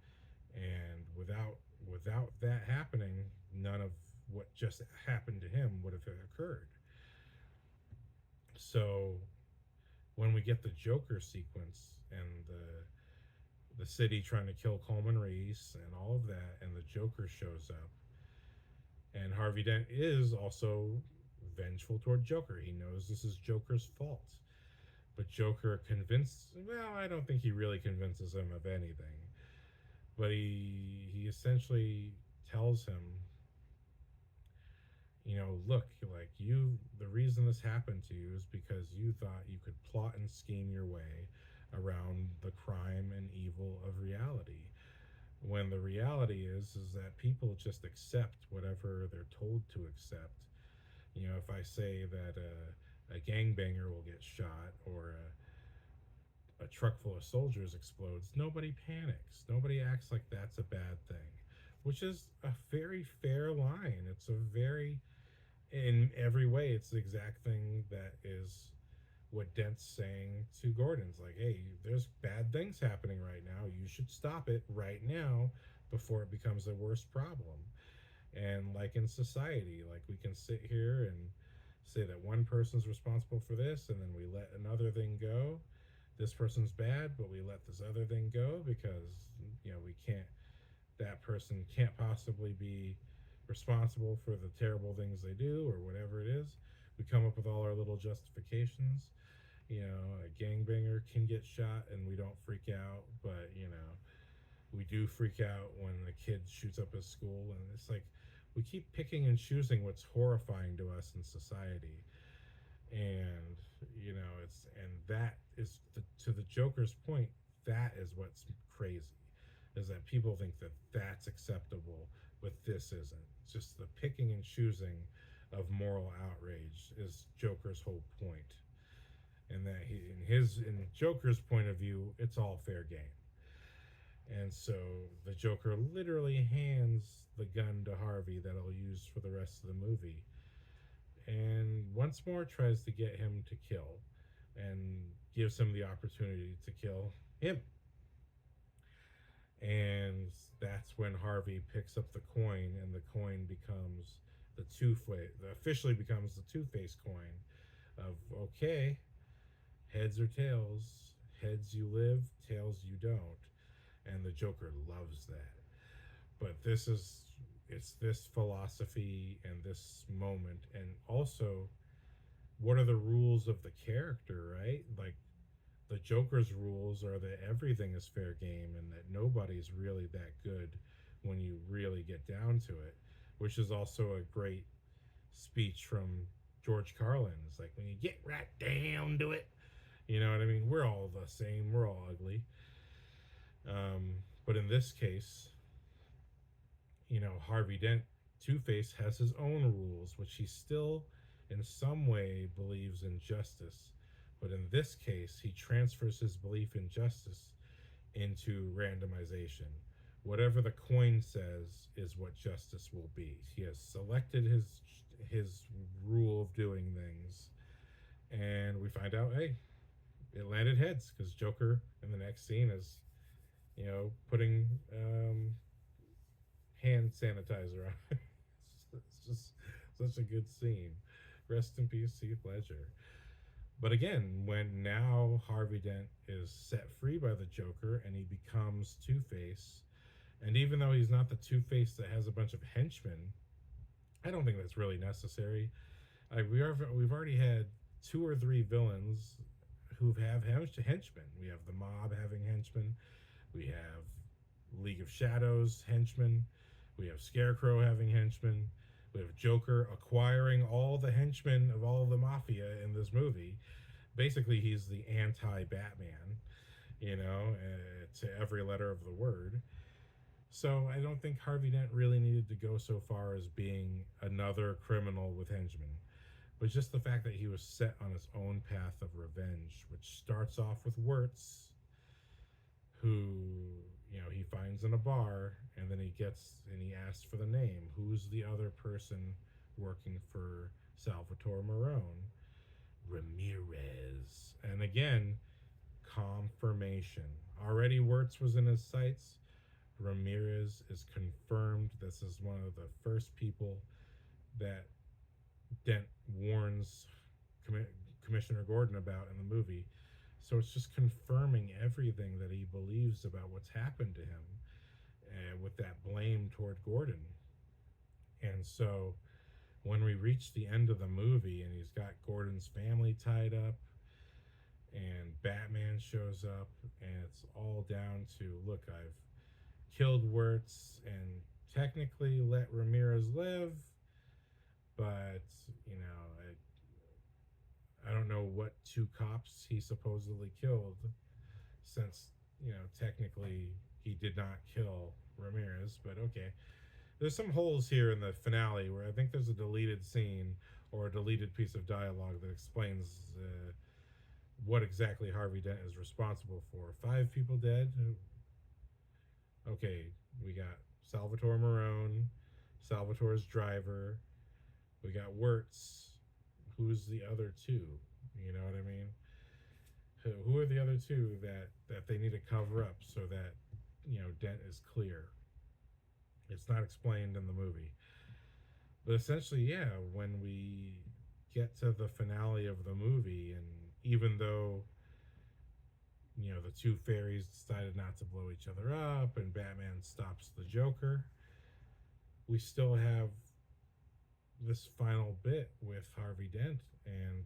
And without that happening, none of what just happened to him would have occurred. So when we get the Joker sequence and the city trying to kill Coleman Reese and all of that, and the Joker shows up, and Harvey Dent is also vengeful toward Joker. He knows this is Joker's fault. But Joker I don't think he really convinces him of anything. But he essentially tells him, "Look, like the reason this happened to you is because you thought you could plot and scheme your way around the crime and evil of reality. When the reality is that people just accept whatever they're told to accept. If I say that a gangbanger will get shot, or a truck full of soldiers explodes, nobody panics. Nobody acts like that's a bad thing," which is a very fair line. It's a very, in every way, it's the exact thing that is what Dent's saying to Gordon's like, "Hey, there's bad things happening right now. You should stop it right now before it becomes a worse problem." And like in society, like we can sit here and say that one person's responsible for this, and then we let another thing go. This person's bad, but we let this other thing go because we can't. That person can't possibly be responsible for the terrible things they do or whatever it is. We come up with all our little justifications. A gangbanger can get shot and we don't freak out, but we do freak out when a kid shoots up a school. And it's like we keep picking and choosing what's horrifying to us in society. And that is to the Joker's point, that is what's crazy, is that people think that that's acceptable, but this isn't. It's just the picking and choosing of moral outrage is Joker's whole point. And that in Joker's point of view, it's all fair game. And so the Joker literally hands the gun to Harvey that he'll use for the rest of the movie, and once more tries to get him to kill, and gives him the opportunity to kill him. And that's when Harvey picks up the coin, and the coin becomes the officially becomes the Two-Face coin of, okay, heads or tails, heads you live, tails you don't. And the Joker loves that. But it's this philosophy and this moment, and also what are the rules of the character, right? Like, the Joker's rules are that everything is fair game and that nobody's really that good when you really get down to it, which is also a great speech from George Carlin. It's like, when you get right down to it, you know what I mean? We're all the same, we're all ugly. But in this case, Harvey Dent, Two Face, has his own rules, which he still, in some way, believes in justice. But in this case, he transfers his belief in justice into randomization. Whatever the coin says is what justice will be. He has selected his rule of doing things, and we find out, hey, it landed heads because Joker in the next scene is, putting hand sanitizer on. It's just such a good scene. Rest in peace, Heath Ledger. But again, when now Harvey Dent is set free by the Joker and he becomes Two-Face, and even though he's not the Two-Face that has a bunch of henchmen, I don't think that's really necessary. We've already had 2 or 3 villains who have henchmen. We have the Mob having henchmen. We have League of Shadows henchmen. We have Scarecrow having henchmen. We have Joker acquiring all the henchmen of all the mafia in this movie. Basically, he's the anti-Batman, to every letter of the word. So I don't think Harvey Dent really needed to go so far as being another criminal with henchmen. But just the fact that he was set on his own path of revenge, which starts off with Wirtz, who, he finds in a bar, and then he asks for the name. Who's the other person working for Salvatore Marone? Ramirez. And again, confirmation. Already Wirtz was in his sights. Ramirez is confirmed. This is one of the first people that Dent warns Commissioner Gordon about in the movie. So it's just confirming everything that he believes about what's happened to him, with that blame toward Gordon. And so when we reach the end of the movie and he's got Gordon's family tied up and Batman shows up, and it's all down to, look, I've killed Wirtz and technically let Ramirez live, but I don't know what 2 cops he supposedly killed, since technically he did not kill Ramirez. But okay, there's some holes here in the finale where I think there's a deleted scene or a deleted piece of dialogue that explains what exactly Harvey Dent is responsible for. 5 people dead. Okay, we got Salvatore Marone, Salvatore's driver. We got Wirtz. Who's the other 2? You know what I mean? Who are the other 2 that they need to cover up so that Dent is clear? It's not explained in the movie. But essentially, yeah, when we get to the finale of the movie, and even though the 2 fairies decided not to blow each other up and Batman stops the Joker, we still have this final bit with Harvey Dent, and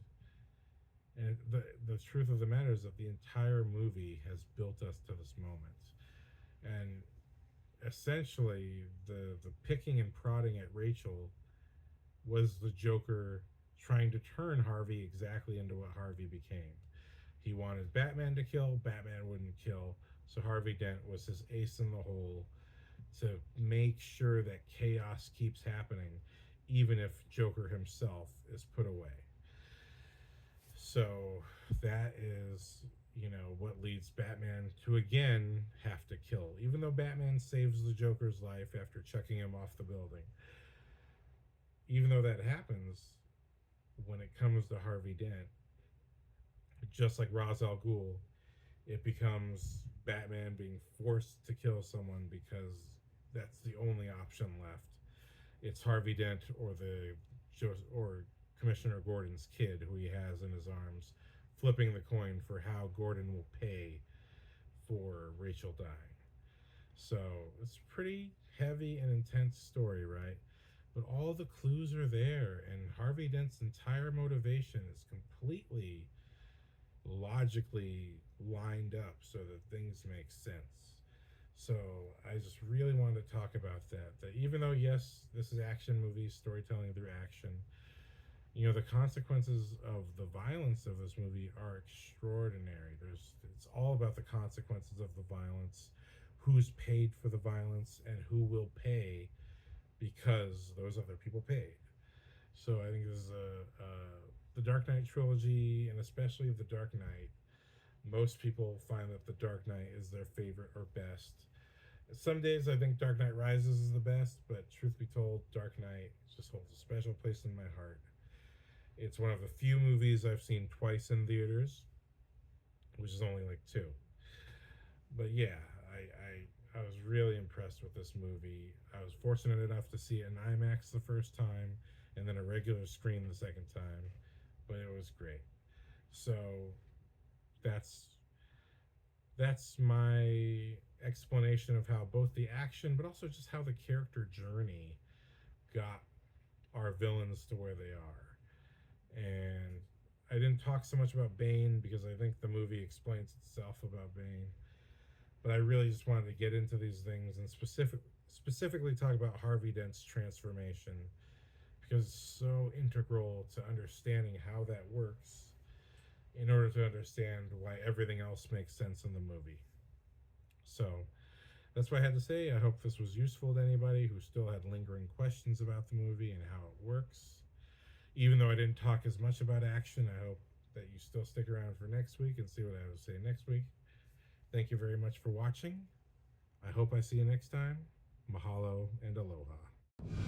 the truth of the matter is that the entire movie has built us to this moment. And essentially the picking and prodding at Rachel was the Joker trying to turn Harvey exactly into what Harvey became. He wanted Batman to kill, Batman wouldn't kill, so Harvey Dent was his ace in the hole to make sure that chaos keeps happening, even if Joker himself is put away. So that is, what leads Batman to again have to kill. Even though Batman saves the Joker's life after chucking him off the building, even though that happens, when it comes to Harvey Dent, just like Ra's al Ghul, it becomes Batman being forced to kill someone because that's the only option left. It's Harvey Dent or Commissioner Gordon's kid, who he has in his arms, flipping the coin for how Gordon will pay for Rachel dying. So it's a pretty heavy and intense story, right? But all the clues are there, and Harvey Dent's entire motivation is completely logically lined up so that things make sense. So I just really wanted to talk about that. That even though, yes, this is action movies, storytelling through action, the consequences of the violence of this movie are extraordinary. It's all about the consequences of the violence, who's paid for the violence, and who will pay because those other people paid. So I think this is the Dark Knight trilogy, and especially the Dark Knight. Most people find that the Dark Knight is their favorite or best. Some days I think Dark Knight Rises is the best, but truth be told, Dark Knight just holds a special place in my heart. It's one of the few movies I've seen twice in theaters, which is only like two. But yeah, I was really impressed with this movie. I was fortunate enough to see it in IMAX the first time and then a regular screen the second time, but it was great. So that's that's my explanation of how both the action but also just how the character journey got our villains to where they are. And I didn't talk so much about Bane because I think the movie explains itself about Bane. But I really just wanted to get into these things and specifically talk about Harvey Dent's transformation because it's so integral to understanding how that works in order to understand why everything else makes sense in the movie. So that's what I had to say. I hope this was useful to anybody who still had lingering questions about the movie and how it works. Even though I didn't talk as much about action, I hope that you still stick around for next week and see what I have to say next week. Thank you very much for watching. I hope I see you next time. Mahalo and aloha.